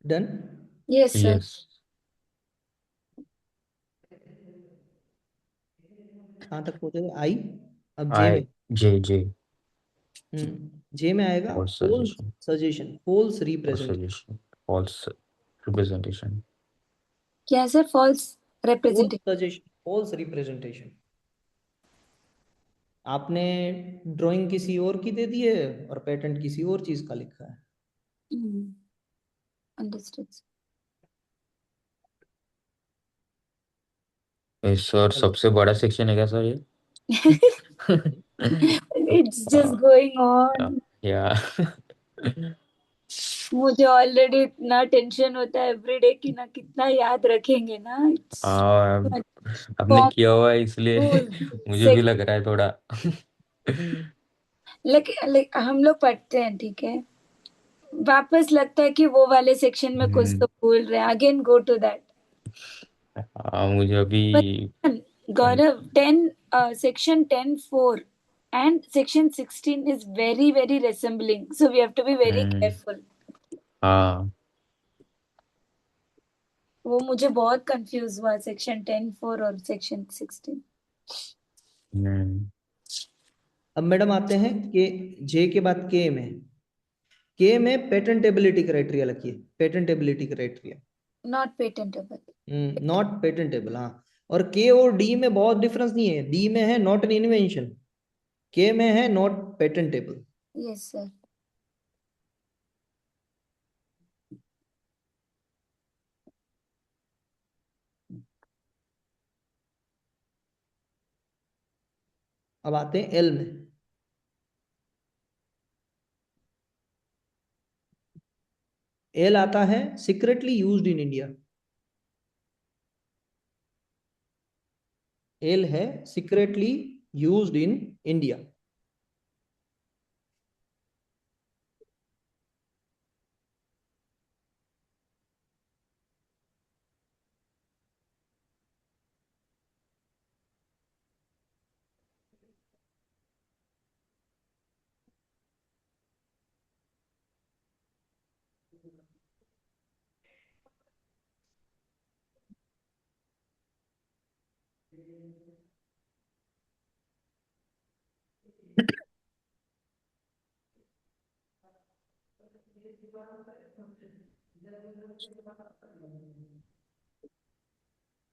done. Yes sir. yes कहाँ तक पहुंचे? आई। अब जे में। I J J जे में आएगा or false suggestion suggestion, false or representation. suggestion false representation. क्या है सर? False false representation. Suggestion, false representation. आपने ड्राइंग किसी और की दे दी है और पेटेंट किसी और चीज का लिखा है। अंडरस्टूड। सर सबसे बड़ा सेक्शन है क्या सर ये? It's just going on. या मुझे ऑलरेडी इतना टेंशन होता है एवरीडे कि ना कितना याद रखेंगे ना। इट्स हाँ, आपने किया हुआ है इसलिए मुझे भी सेक्शन। लग रहा है थोड़ा लाइक हम लोग पढ़ते हैं, ठीक है, वापस लगता है कि वो वाले सेक्शन में कुछ तो भूल रहे हैं, अगेन गो टू दैट। हाँ मुझे अभी गौरव, 10 section 10(4) and section 16 is very very resembling, so we have to be very hmm, careful. हाँ वो मुझे बहुत कंफ्यूज हुआ, सेक्शन 10(4) और सेक्शन 16। हम्म, अब मैडम आते हैं के जे के बाद के में। के में पेटेंटेबिलिटी क्राइटेरिया लिखिए, patentability criteria. Not patentable. Not patentable, हाँ। और के और डी में बहुत डिफरेंस नहीं है, डी में है नॉट एन इन्वेंशन, के में है नॉट पेटेंटेबल। Yes sir. अब आते हैं एल में। एल आता है secretly used in India. L है secretly used in India.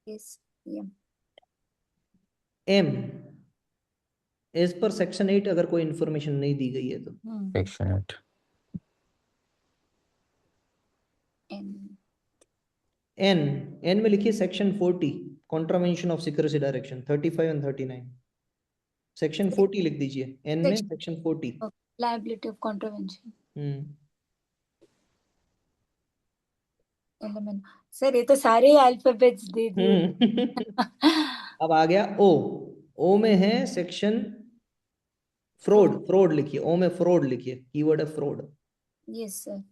Yes. या एम, एज पर सेक्शन 8 अगर कोई इंफॉर्मेशन नहीं दी गई है तो। सेक्शन 8। एन। एन, एन में लिखिए section 40, contravention of secrecy direction 35 and 39। Section 40 लिख दीजिए, एन में section 40। Liability of contravention hmm. Element. Sir ये तो सारे अल्फाबेट्स दे दिए। अब आ गया ओ। ओ में है सेक्शन फ्रॉड, फ्रॉड लिखिए, ओ में फ्रॉड लिखिए, कीवर्ड है fraud. Yes sir.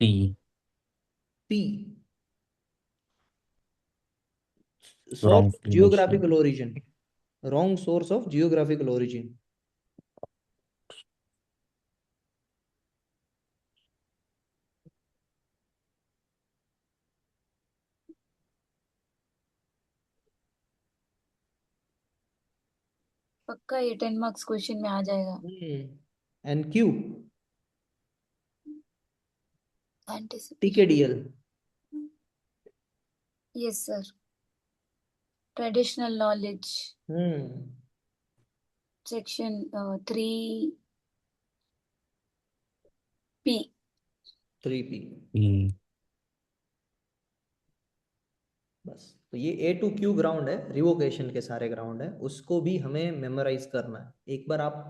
T. P, source wrong of क्लिनेशन। Geographical origin, wrong source of geographical origin. पक्का ये 10 मार्क्स क्वेश्चन में आ जाएगा। N Q, anticipation. TKDL. Yes sir. Traditional knowledge, hmm, section 3P। 3P। Hmm, बस, तो ये A to Q ग्राउंड है, रिवोकेशन के सारे ग्राउंड है, उसको भी हमें मेमोराइज करना है। एक बार आप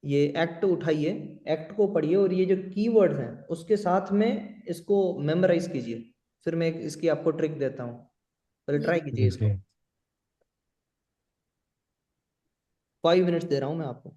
ये एक्ट उठाइए, एक्ट को पढ़िए और ये जो कीवर्ड्स हैं उसके साथ में इसको मेमोराइज कीजिए। फिर मैं इसकी आपको ट्रिक देता हूँ, पहले ट्राई कीजिए ठीक इसको। है। 5 मिनट्स दे रहा हूँ मैं आपको।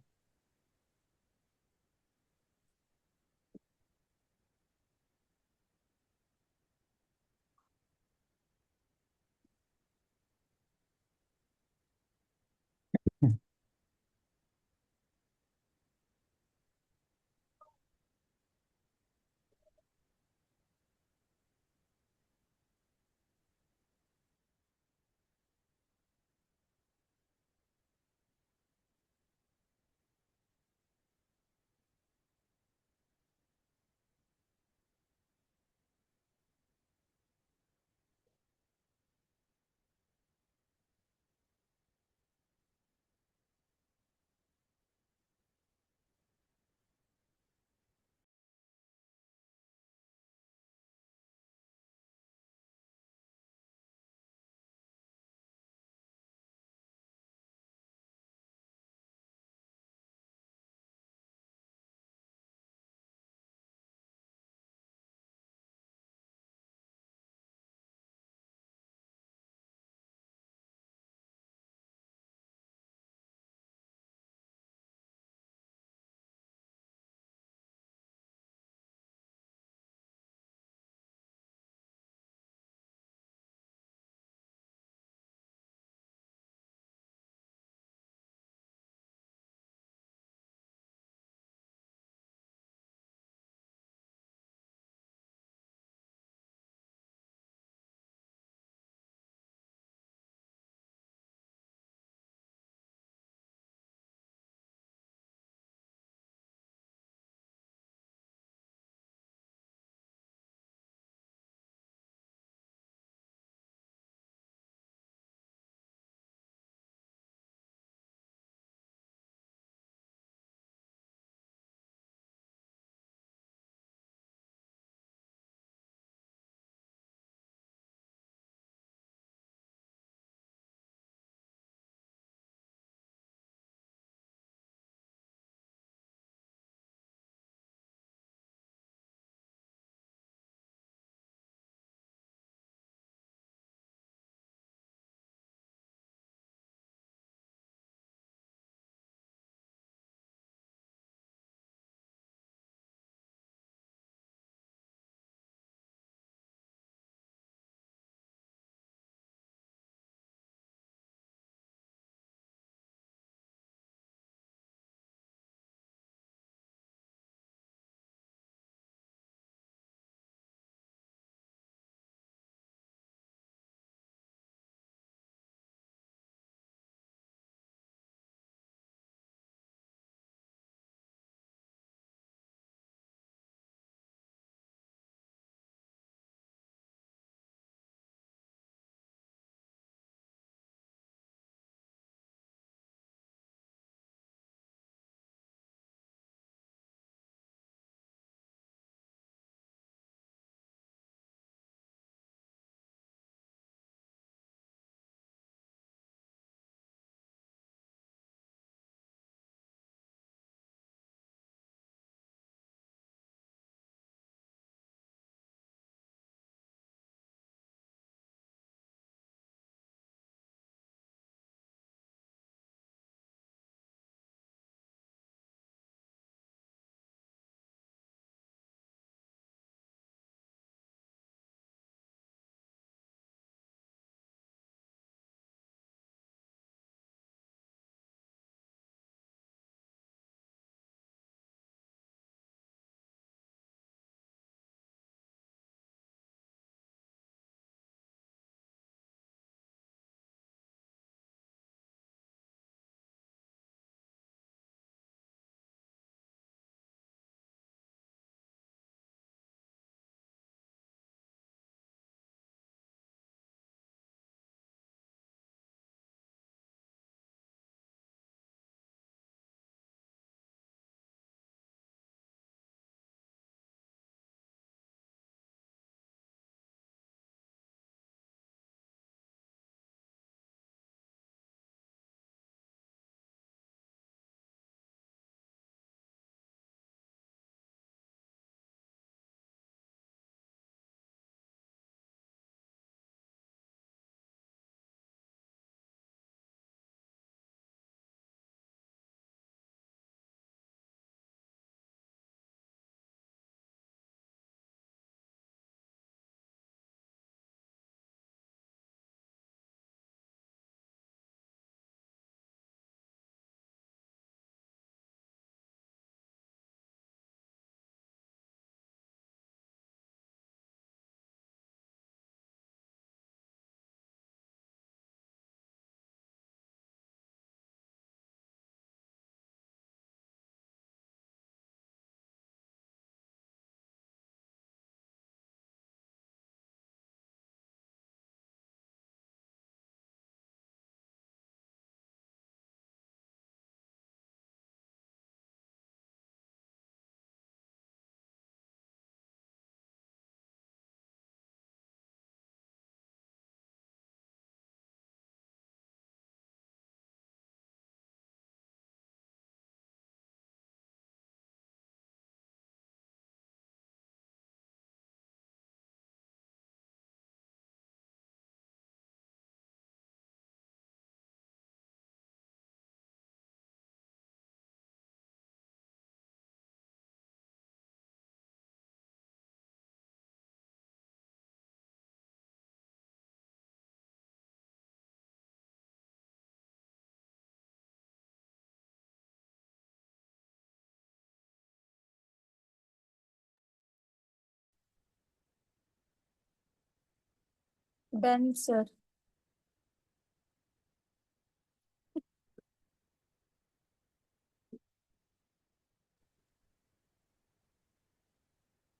Done sir.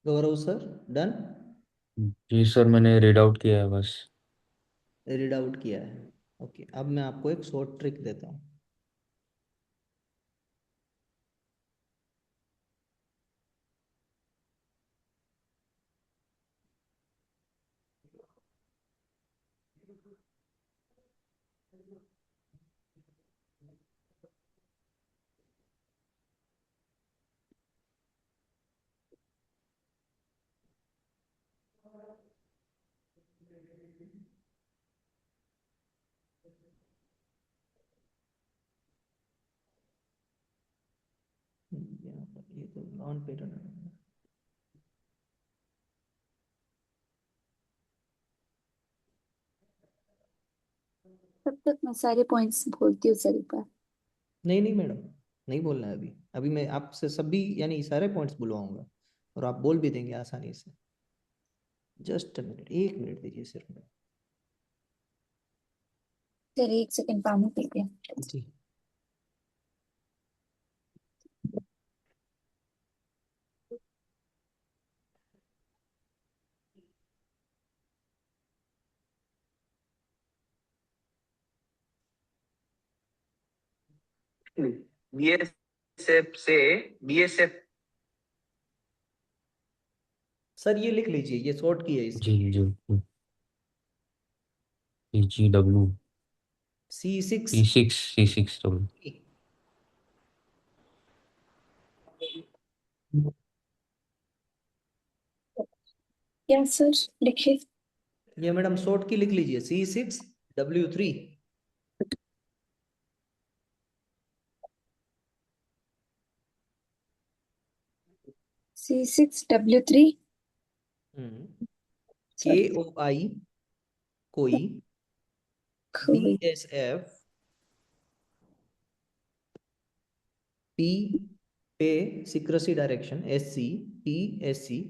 Gaurav sir done. जी सर, मैंने रीड आउट किया है बस। रीड आउट किया है। ओके, अब मैं आपको एक शॉर्ट ट्रिक देता हूँ। यहाँ पर ये तो नॉन पैटर्न है। तब तक मैं सारे पॉइंट्स बोलती हूँ सर एक बार। नहीं नहीं मैडम, नहीं बोलना है अभी। अभी मैं आपसे सभी यानी सारे पॉइंट्स बुलवाऊंगा और आप बोल भी देंगे आसानी से। जस्ट मिनट, 1 मिनट दीजिए सिर्फ में। सर एक सेकंड पानी पीते हैं। जी। बीएसएफ से बीएसएफ। सर ये लिख लीजिए, ये शॉर्ट की है इसकी। जी जी। जी डब्ल्यू। C6। C6 क्या सर लिखे? ये मैडम शॉर्ट की लिख लीजिए, C6W3। C6W3। KOI कोई, कोई। BSF P पे सीक्रेसी डायरेक्शन, SC,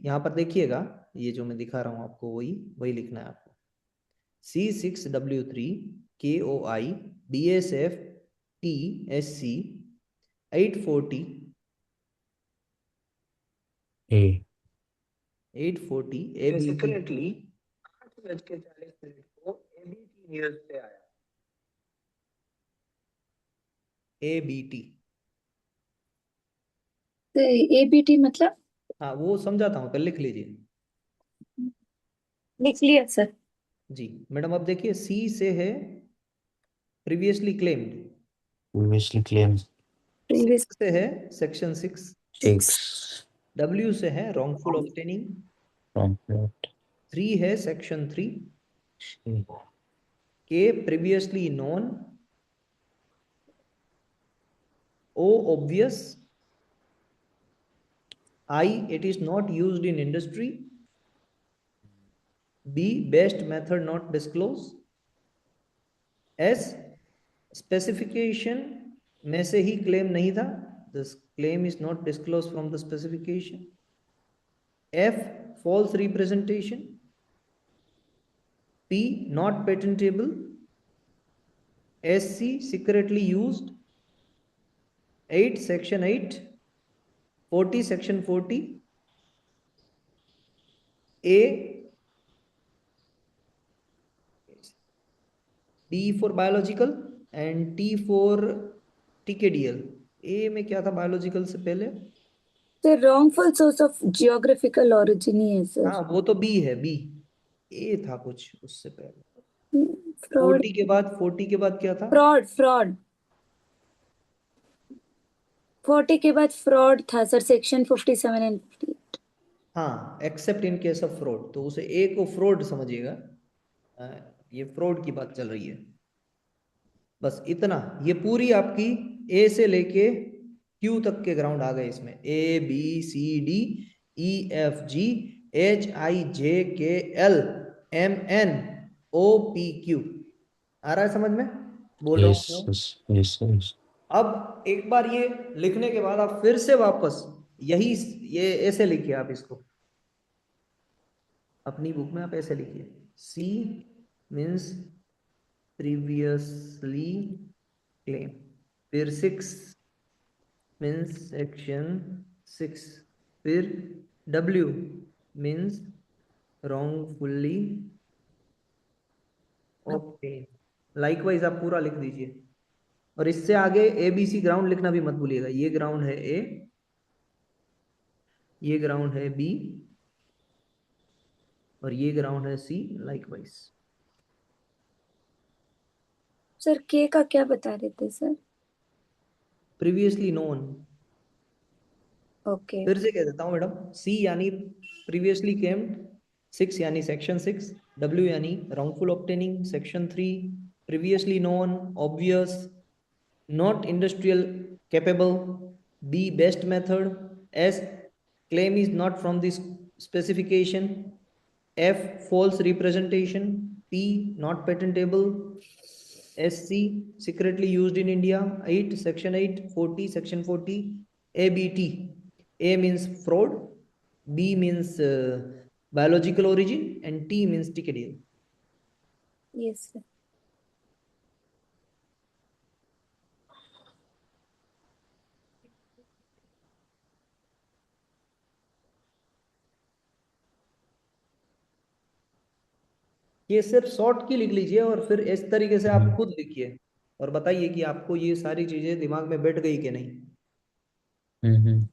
यहाँ पर देखिएगा, ये जो मैं दिखा रहा हूँ आपको वही वही लिखना है आपको। C6W3 KOI BSF TSC 840 ए 840 सेक्रेटली 8:40 को एबीटी न्यूज से आया। ABT। तो ABT मतलब? हाँ वो समझाता हूँ, पहले लिख लीजिए। लिख लिया सर। जी मैडम, अब देखिए, C से है previously claimed, previously claim previous से है सेक्शन 6, 6 W से है रॉन्गफुल ऑब्टेनिंग, फ्रॉम प्लॉट 3 है section 3, K previously non, O obvious, I it is not used in industry, B best method not disclose, S specification में से ही claim नहीं था, the claim is not disclose from the specification, F false representation, P not patentable, SC secretly used, 8 section 8, 40 section 40, A D for biological and T for TKDL। A में क्या था biological से पहले? Sir wrongful source of geographical origin ही है sir. हाँ वो तो B है, B। A था कुछ उससे पहले। फ्रॉड। 40 के बाद क्या था? Fraud fraud. 40 के बाद फ्रॉड था सर, सेक्शन 57 एंड 58। हाँ, accept in case of fraud, तो उसे ए को फ्रॉड समझिएगा। ये फ्रॉड की बात चल रही है, बस इतना। ये पूरी आपकी ए से लेके क्यू तक के ग्राउंड आ गए इसमें, ABCDEFGHIJKLMNOPQ। आ रहा है समझ में? बोल रहा यस हूँ क्यों? Yes yes yes. अब एक बार ये लिखने के बाद आप फिर से वापस यही, ये ऐसे लिखिए आप इसको, अपनी बुक में आप ऐसे लिखिए, C मीन्स प्रीवियसली क्लेम। फिर 6 मीन्स सेक्शन 6। फिर W means wrongfully obtained। Likewise आप पूरा लिख दीजिए, और इससे आगे ABC ग्राउंड लिखना भी मत भूलिएगा। ये ग्राउंड है A, ये ग्राउंड है B, और ये ग्राउंड है C लाइकवाइज। सर के का क्या बता रहे थे सर? Previously known. ओके। फिर से कह देता हूँ मैडम, C यानी प्रीवियसली क्लेम्ड, 6 यानी सेक्शन 6, W यानी wrongful obtaining section 3, previously known obvious, not industrial capable, B best method, S claim is not from this specification, F false representation, P not patentable, SC secretly used in India, 8 section 8, 40 section 40, ABT, A means fraud, B means biological origin, and T means ticket deal। Yes sir. ये सिर्फ short की लिख लीजिए, और फिर इस तरीके से आप हम्म खुद लिखिए और बताइए कि आपको ये सारी चीजें दिमाग में बैठ गई कि नहीं। हम्म।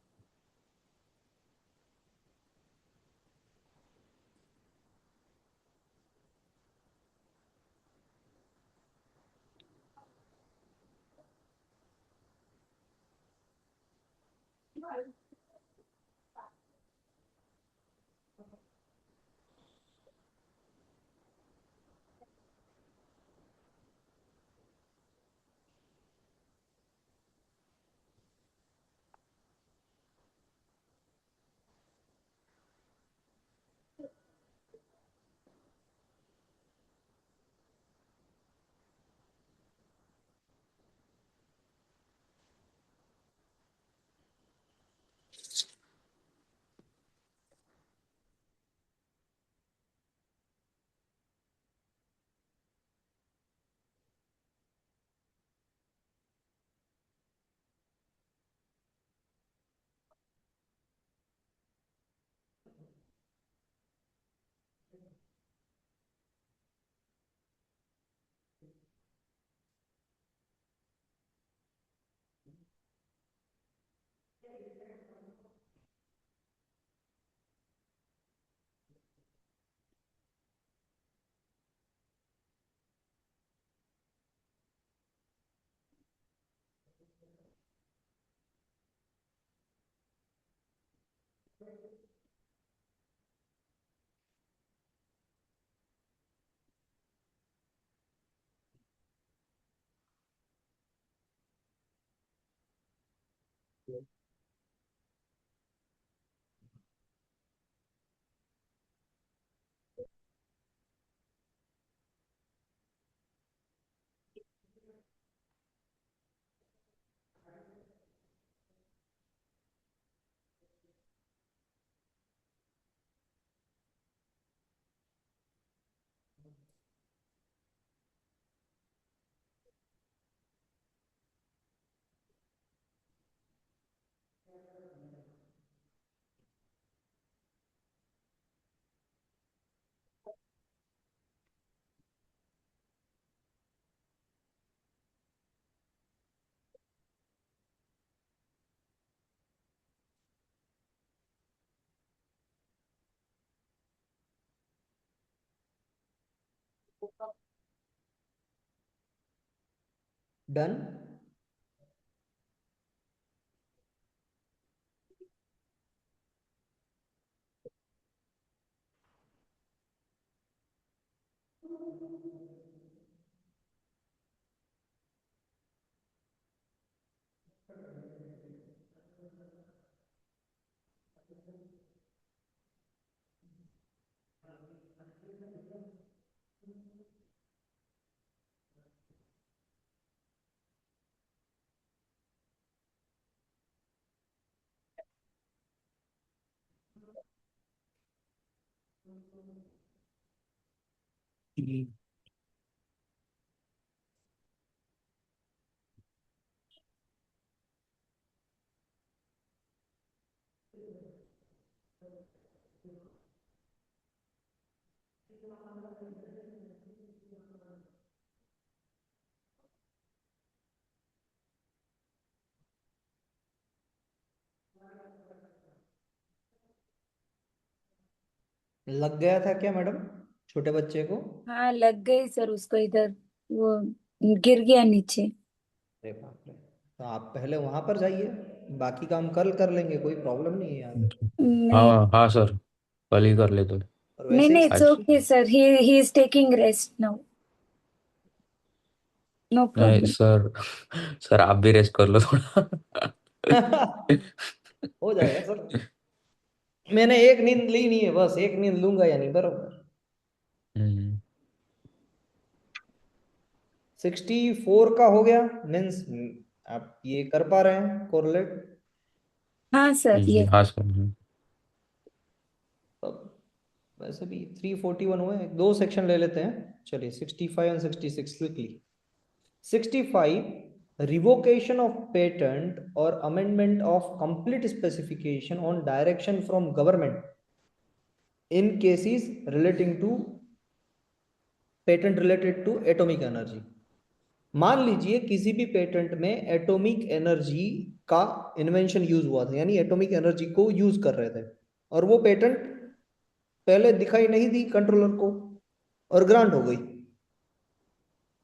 डन। लग गया था क्या मैडम छोटे बच्चे को? हाँ लग गई सर उसको इधर, वो गिर गया नीचे। अरे बाप रे, तो आप पहले वहां पर जाइए, बाकी काम कल कर लेंगे, कोई प्रॉब्लम नहीं है यहाँ पे। नहीं हाँ हाँ सर, कल ही कर लेते हैं। और नहीं वैसे नहीं, ही इट्स आज okay sir, he is taking rest now, no नहीं प्रॉब्लम। सर, सर आप भी रेस्ट कर लो थोड़ा। हो जाएगा सर, मैंने एक नींद ली नहीं है, बस एक नींद लूंगा या नहीं बरोबर। हम्म, 64 का हो गया मीन्स आप ये कर पा रहे हैं कोरिलेट? हाँ सर ये। हाँ सर। वैसे भी 341 हुए, दो सेक्शन ले लेते हैं, चलिए 65 and 66 quickly. 65, revocation of patent और amendment of complete specification on direction from government in cases relating to patent related to atomic energy. मान लीजिए किसी भी पेटेंट में एटॉमिक एनर्जी का इन्वेंशन यूज हुआ था, यानी एटॉमिक एनर्जी को यूज कर रहे थे, और वो पेटेंट पहले दिखाई नहीं दी कंट्रोलर को और ग्रांट हो गई।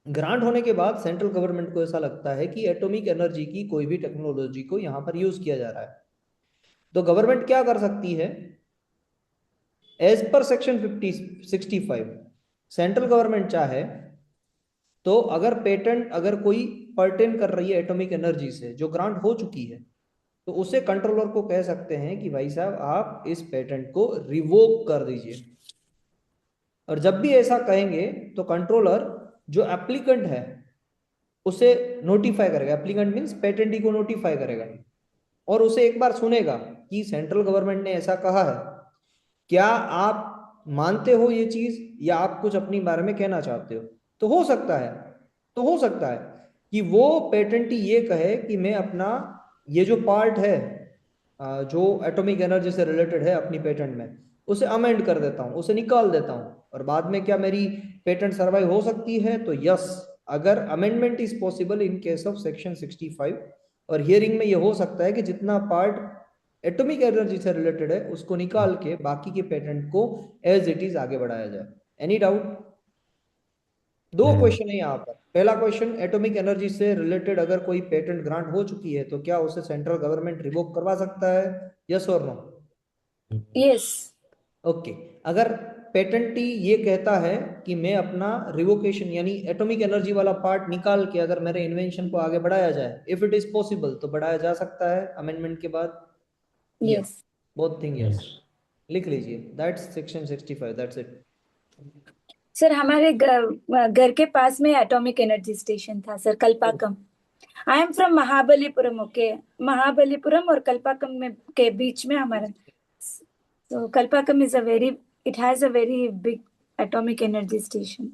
ग्रांट होने के बाद सेंट्रल गवर्नमेंट को ऐसा लगता है कि एटॉमिक एनर्जी की कोई भी टेक्नोलॉजी को यहां पर यूज किया जा रहा है, तो गवर्नमेंट क्या कर सकती है? As per section 65 central government चाहे तो अगर पेटेंट अगर कोई पर्टेन कर रही है एटॉमिक एनर्जी से जो ग्रांट हो चुकी है, तो उसे कंट्रोलर को कह सकते हैं कि भाई साहब आप इस पेटेंट को रिवोक कर दीजिए। और जब भी ऐसा कहेंगे तो कंट्रोलर जो एप्लीकेंट है उसे नोटिफाई करेगा, एप्लीकेंट मींस पेटेंटी को नोटिफाई करेगा, और उसे एक बार सुनेगा कि सेंट्रल गवर्नमेंट ने ऐसा कहा है, क्या आप मानते हो ये चीज या आप कुछ अपनी बारे में कहना चाहते हो? तो हो सकता है, तो हो सकता है कि वो पेटेंटी ये कहे कि मैं अपना ये जो पार्ट है जो एटॉमिक एनर्जी से रिलेटेड है अपनी पेटेंट में, उसे अमेंड कर देता हूं, उसे निकाल देता हूं, और बाद में क्या मेरी पेटेंट सर्वाइव हो सकती है? तो यस, अगर amendment is possible in case of section 65, और हियरिंग में ये हो सकता है कि जितना पार्ट एटॉमिक एनर्जी से रिलेटेड है उसको निकाल के बाकी के पेटेंट को एज इट इज आगे बढ़ाया जाए। Any doubt? दो नहीं क्वेश्चन है यहाँ पर। पहला क्वेश्चन, एटॉमिक एनर्जी से रिलेटेड अगर कोई पेटेंट ग्रांट हो चुकी है तो क्या उसे सेंट्रल गवर्नमेंट रिवोक करवा सकता है? यस और नो? यस। ओके। अगर पेटेंटी ये कहता है कि मैं अपना रिवोकेशन यानी एटॉमिक एनर्जी वाला पार्ट निकाल के अगर मेरे इन्वेंशन को आगे बढ़ाया जाए, इफ इट इज पॉसिबल, तो बढ़ाया जा सकता है अमेंडमेंट के बाद? Yes, yes both thing yes. Yes. लिख लीजिए, that's section 65, that's it. Sir, हमारे घर के पास में एटॉमिक एनर्जी स्टेशन था sir, Kalpakkam. I am from Mahabalipuram, okay. Mahabalipuram और कल्पाकम में के बीच में हमारा, तो Kalpakkam is a very, it has a very big atomic energy station.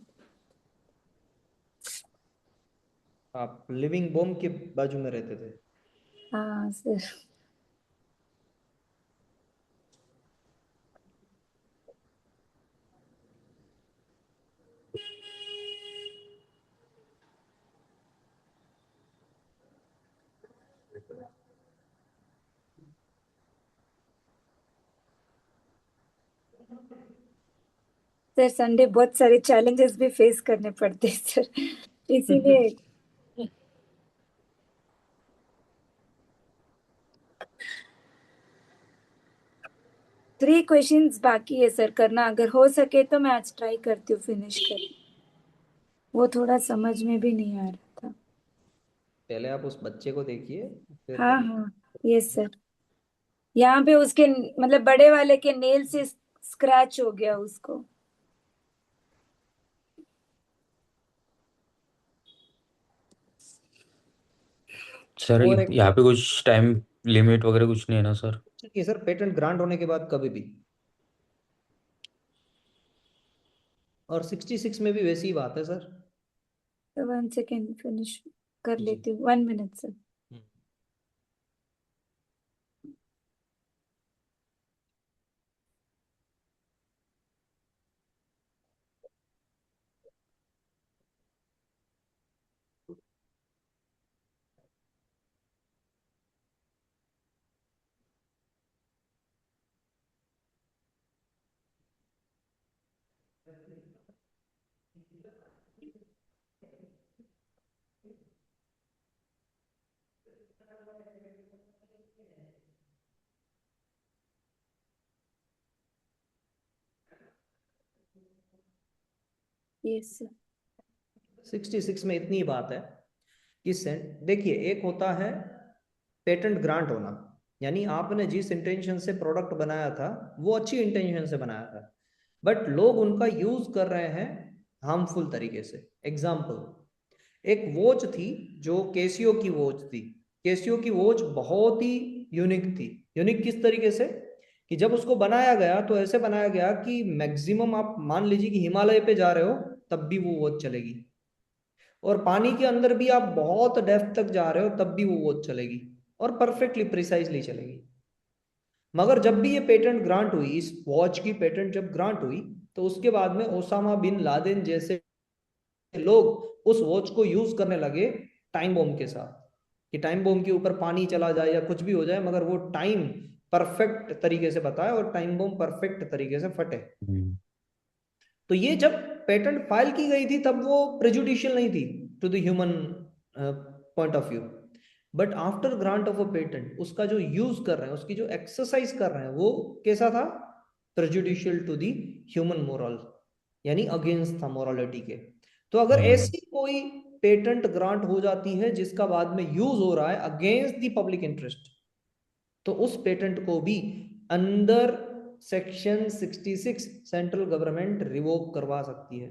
आप लिविंग बॉम्ब के बाजू में रहते थे? हाँ सर। सर संडे बहुत सारे चैलेंजेस भी फेस करने पड़ते हैं सर, इसीलिए। 3 क्वेश्चंस बाकी है सर करना, अगर हो सके तो मैं आज ट्राई करती हूँ फिनिश कर, वो थोड़ा समझ में भी नहीं आ रहा था। पहले आप उस बच्चे को देखिए, फिर हाँ करिए। हाँ, यस सर। यहाँ पे उसके मतलब बड़े वाले के नेल से स्क्रैच हो गया उसको। सर और एक यहाँ पे कुछ टाइम लिमिट वगैरह कुछ नहीं है ना सर? ये सर, पेटेंट ग्रांट होने के बाद कभी भी, और 66 में भी वैसी ही बात है सर। तो 1 सेकेंड फिनिश कर जी। लेती हूँ, 1 मिनट सर। Yes sir. 66 में इतनी बात है कि देखिए, एक होता है पेटेंट ग्रांट होना, यानी आपने जिस इंटेंशन से प्रोडक्ट बनाया था वो अच्छी इंटेंशन से बनाया था, बट लोग उनका यूज कर रहे हैं हार्मफुल तरीके से। एग्जाम्पल, एक वॉच थी जो केसियो की वॉच थी। केसियो की वॉच बहुत ही यूनिक थी। यूनिक किस तरीके से कि जब उसको बनाया गया तो ऐसे बनाया गया कि मैक्सिमम आप मान लीजिए कि हिमालय पे जा रहे हो तब भी वो वॉच चलेगी, और पानी के अंदर भी आप बहुत डेप्थ तक जा रहे हो तब भी वो वॉच चलेगी, और परफेक्टली प्रिसाइजली चलेगी। मगर जब भी ये पेटेंट ग्रांट हुई, इस वॉच की पेटेंट जब ग्रांट हुई, तो उसके बाद में ओसामा बिन लादेन जैसे लोग उस वॉच को यूज करने लगे टाइम बॉम्ब के साथ, कि टाइम बॉम्ब के ऊपर पानी चला जाए या कुछ भी हो जाए मगर वो टाइम परफेक्ट तरीके से बताए और टाइम बॉम्ब परफेक्ट तरीके से फटे। हम्म। तो ये जब पेटेंट फाइल की गई थी तब वो प्रेजुडिशियल नहीं थी to the human point of view, but after grant of a patent उसका जो यूज कर रहे हैं, उसकी जो एक्सरसाइज कर रहे हैं, वो कैसा था? Prejudicial to the human moral, यानी अगेंस्ट था मोरालिटी के। तो अगर हम्म। ऐसी कोई पेटेंट ग्रांट हो जाती है जिसका बाद में यूज हो रहा है अगेंस्ट द पब्लिक इंटरेस्ट, तो उस पेटेंट को भी अंदर सेक्शन 66 सेंट्रल गवर्नमेंट रिवोक करवा सकती है।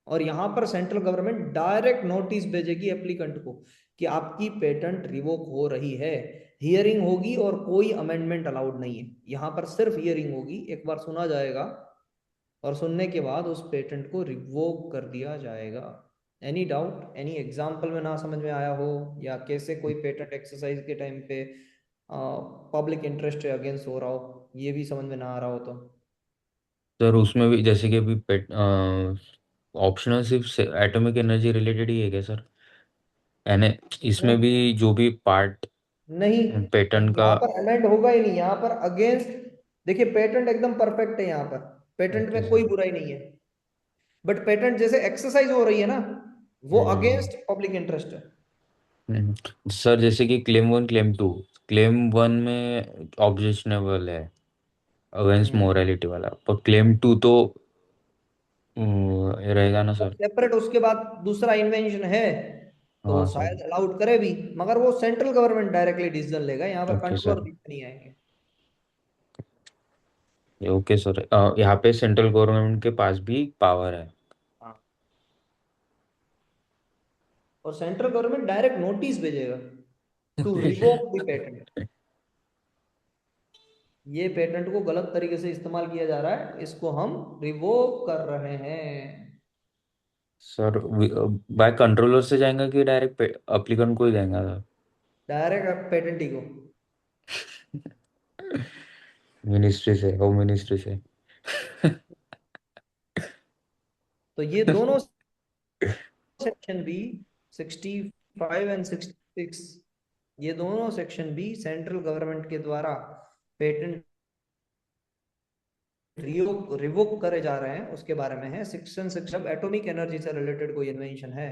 और यहां पर सेंट्रल गवर्नमेंट डायरेक्ट नोटिस भेजेगी एप्लीकेंट को कि आपकी पेटेंट रिवोक हो रही है। हियरिंग होगी और कोई अमेंडमेंट अलाउड नहीं है, यहां पर सिर्फ हियरिंग होगी, एक बार सुना जाएगा और सुनने के बाद उस पेटेंट को रिवोक कर दिया जाएगा। एनी डाउट, एनी एग्जाम्पल में ना समझ में आया हो, या कैसे कोई पेटेंट एक्सरसाइज के टाइम पे पब्लिक इंटरेस्ट के अगेंस्ट हो रहा हो, ये भी समझ में ना आ रहा हो तो? सर उसमें भी जैसे कि अभी पेट ऑप्शनल सिर्फ एटॉमिक एनर्जी रिलेटेड ही है क्या सर? यानी इसमें भी जो भी पार्ट नहीं, पेटेंट का। यहाँ पर अमेंड होगा ही नहीं, यहाँ पर अगेंस्ट। देखिए, पेटेंट एकदम परफेक्ट है, यहाँ पर पेटेंट ओके में कोई सर। बुराई नहीं है, बट पेटेंट जैसे एक्सरसाइज हो रही है ना, वो हम्म। अगेंस्ट पब्लिक इंटरेस्ट है। सर जैसे कि क्लेम 1 क्लेम 2, क्लेम 1 में ऑब्जेक्शनेबल है अगेंस्ट हम्म, मोरालिटी वाला, पर क्लेम 2 तो ये रहेगा ना सर? सेपरेट उसके बाद दूसरा इन्वेंशन है, तो हाँ सर। शायद अलाउड करे भी, मगर वो सेंट्रल गवर्नमेंट डायरेक्टली डिसीजन लेगा, यहाँ पर ओके कंट्रोलर सर। नहीं आएंगे। ओके सर, यहाँ पे सेंट्रल गवर्नमेंट के पास भी पावर है। हाँ, और सेंट्रल गवर्नमेंट डायरेक्ट नोटिस भेजेगा टू रिवोक द पेटेंट। ये पेटेंट को गलत तरीके से इस्तेमाल किया जा रहा है, इसको हम रिवोक कर रहे हैं। सर बाय कंट्रोलर से जाएगा कि डायरेक्ट अप्लीकेंट को ही जाएगा सर? डायरेक्ट पेटेंटी को। मिनिस्ट्री से, होम मिनिस्ट्री से। तो ये दोनों सेक्शन भी, 65 एंड 66, ये दोनों सेक्शन भी सेंट्रल गवर्नमेंट के द्वारा पेटेंट रिवोक करे जा रहे हैं, उसके बारे में है। सेक्शन 6 जब एटॉमिक एनर्जी से रिलेटेड कोई इन्वेंशन है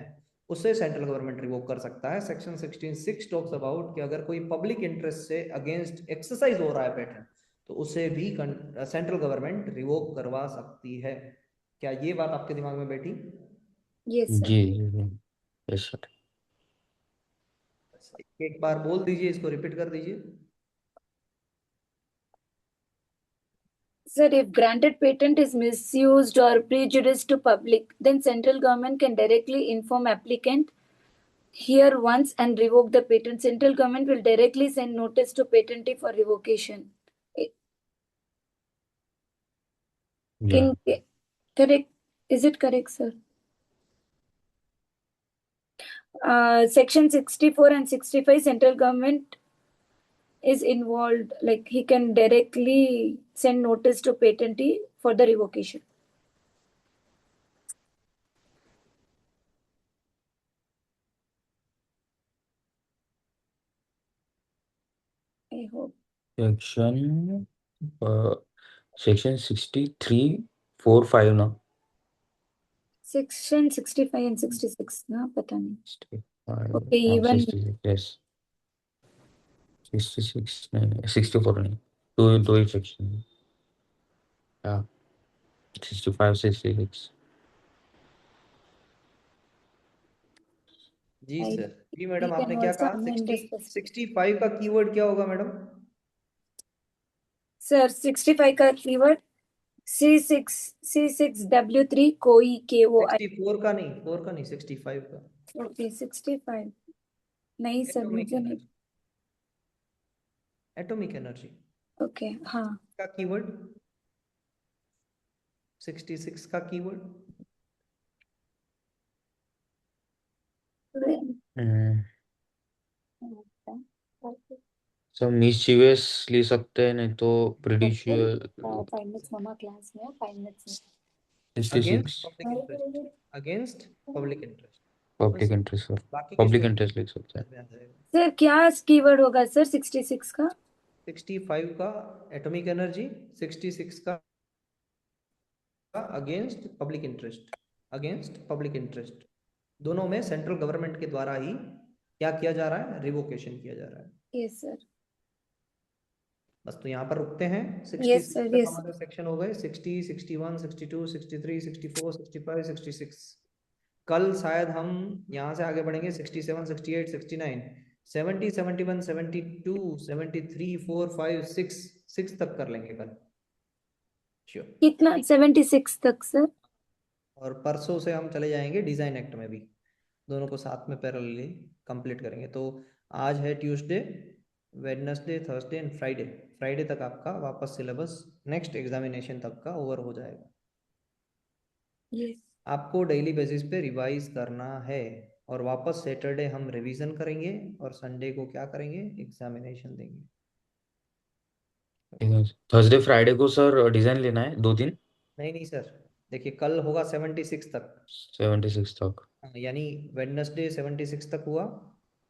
उसे सेंट्रल गवर्नमेंट रिवोक कर सकता है। सेक्शन 16(6) टॉक्स अबाउट कि अगर कोई पब्लिक इंटरेस्ट से अगेंस्ट एक्सरसाइज हो रहा है पेटेंट, तो उसे भी सेंट्रल गवर्नमेंट रिवोक करवा सकती है। क्या ये बात आपके दिमाग में बैठी? Yes sir. जी जी जी। Yes sir. एक बार बोल दीजिए, इसको रिपीट कर दीजिए। Sir, if granted patent is misused or prejudiced to public, then central government can directly inform applicant here once and revoke the patent. Central government will directly send notice to patentee for revocation. या In correct, is it correct, sir? Section 64 and 65, central government is involved. Like he can directly send notice to patentee for the revocation. I hope. Section section 63, 4, 5 ना? Section 65 and 66 ना, पता नहीं। 65 okay, हाँ even 66 yes 66 नहीं 64 नहीं दो दो ही section हाँ 65 66 जी I सर। जी मैडम, we आपने can क्या also कहा? amend the 65 का कीवर्ड क्या होगा मैडम? सर 65 का कीवर्ड C6W3 कोई KOI। 64 का नहीं, 4 का नहीं, 65 का। ओके 65 नहीं सर, एटॉमिक मुझे नहीं। एनर्जी, एटॉमिक एनर्जी ओके हाँ। का कीवर्ड, 66 का कीवर्ड। सब मिस्चीवियस ले सकते हैं नहीं तो प्रेडिशियल 5 मिनट्स मामा क्लास में 5 minutes against 66 public interest, against public interest. बस, पब्लिक इंटरेस्ट सर बाकी के पब्लिक स्टेट इंटरेस्ट लिख सकते हैं में आ जाएगा। सर क्या कीवर्ड होगा सर 66 का? 65 का एटॉमिक एनर्जी, 66 का against public interest, against public interest. दोनों में सेंट्रल गवर्नमेंट के द्वारा ही क्या किया जा रहा है? रिवोकेशन किया जा रहा है। Yes sir. बस तो यहाँ पर रुकते हैं। यस 66 सर, तक यस। हमारे सेक्शन हो गए। 60, 61, 62, 63, 64, 65, 66। कल शायद हम यहाँ से आगे बढ़ेंगे 67, 68, 69, 70, 71, 72, 73, 4, 5, 6, 6 तक कर लेंगे कल। श्योर। कितना 76 तक सर? और परसों से हम चले जाएंगे डिजाइन एक्ट में भी, दोनों को साथ में पैरेलली कंप्लीट करेंगे। तो आज है Tuesday, Wednesday, Thursday and Friday. Friday तक आपका वापस सिलेबस नेक्स्ट एग्जामिनेशन तक का ओवर हो जाएगा। यस। आपको डेली बेसिस पे रिवाइज करना है और वापस सैटरडे हम रिवीजन करेंगे और संडे को क्या करेंगे? एग्जामिनेशन देंगे। थर्सडे फ्राइडे को सर डिजाइन लेना है 2 दिन नहीं नहीं सर, देखिए कल होगा 76 तक, 76 तक यानी वेडनेसडे 76 तक हुआ,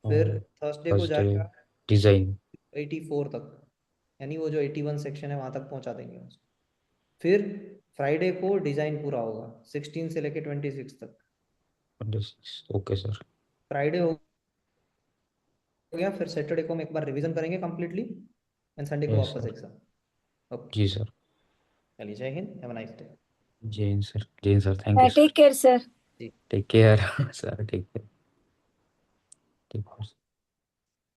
फिर और थर्सडे को थर्सडे जाएगा डिजाइन 84 तक, यानी वो जो 81 सेक्शन है वहां तक पहुंचा देंगे उसको। फिर फ्राइडे को डिजाइन पूरा होगा 16 से लेके 26 तक। 26 ओके सर फ्राइडे हो गया, फिर सैटरडे को हम एक बार रिवीजन करेंगे कंप्लीटली एंड संडे को यस वापस सर एग्जाम। ओके, जी सर चलिए, जय हिंद, have a nice day. Jain sir thank you sir take care sir. जी। Take care sir take care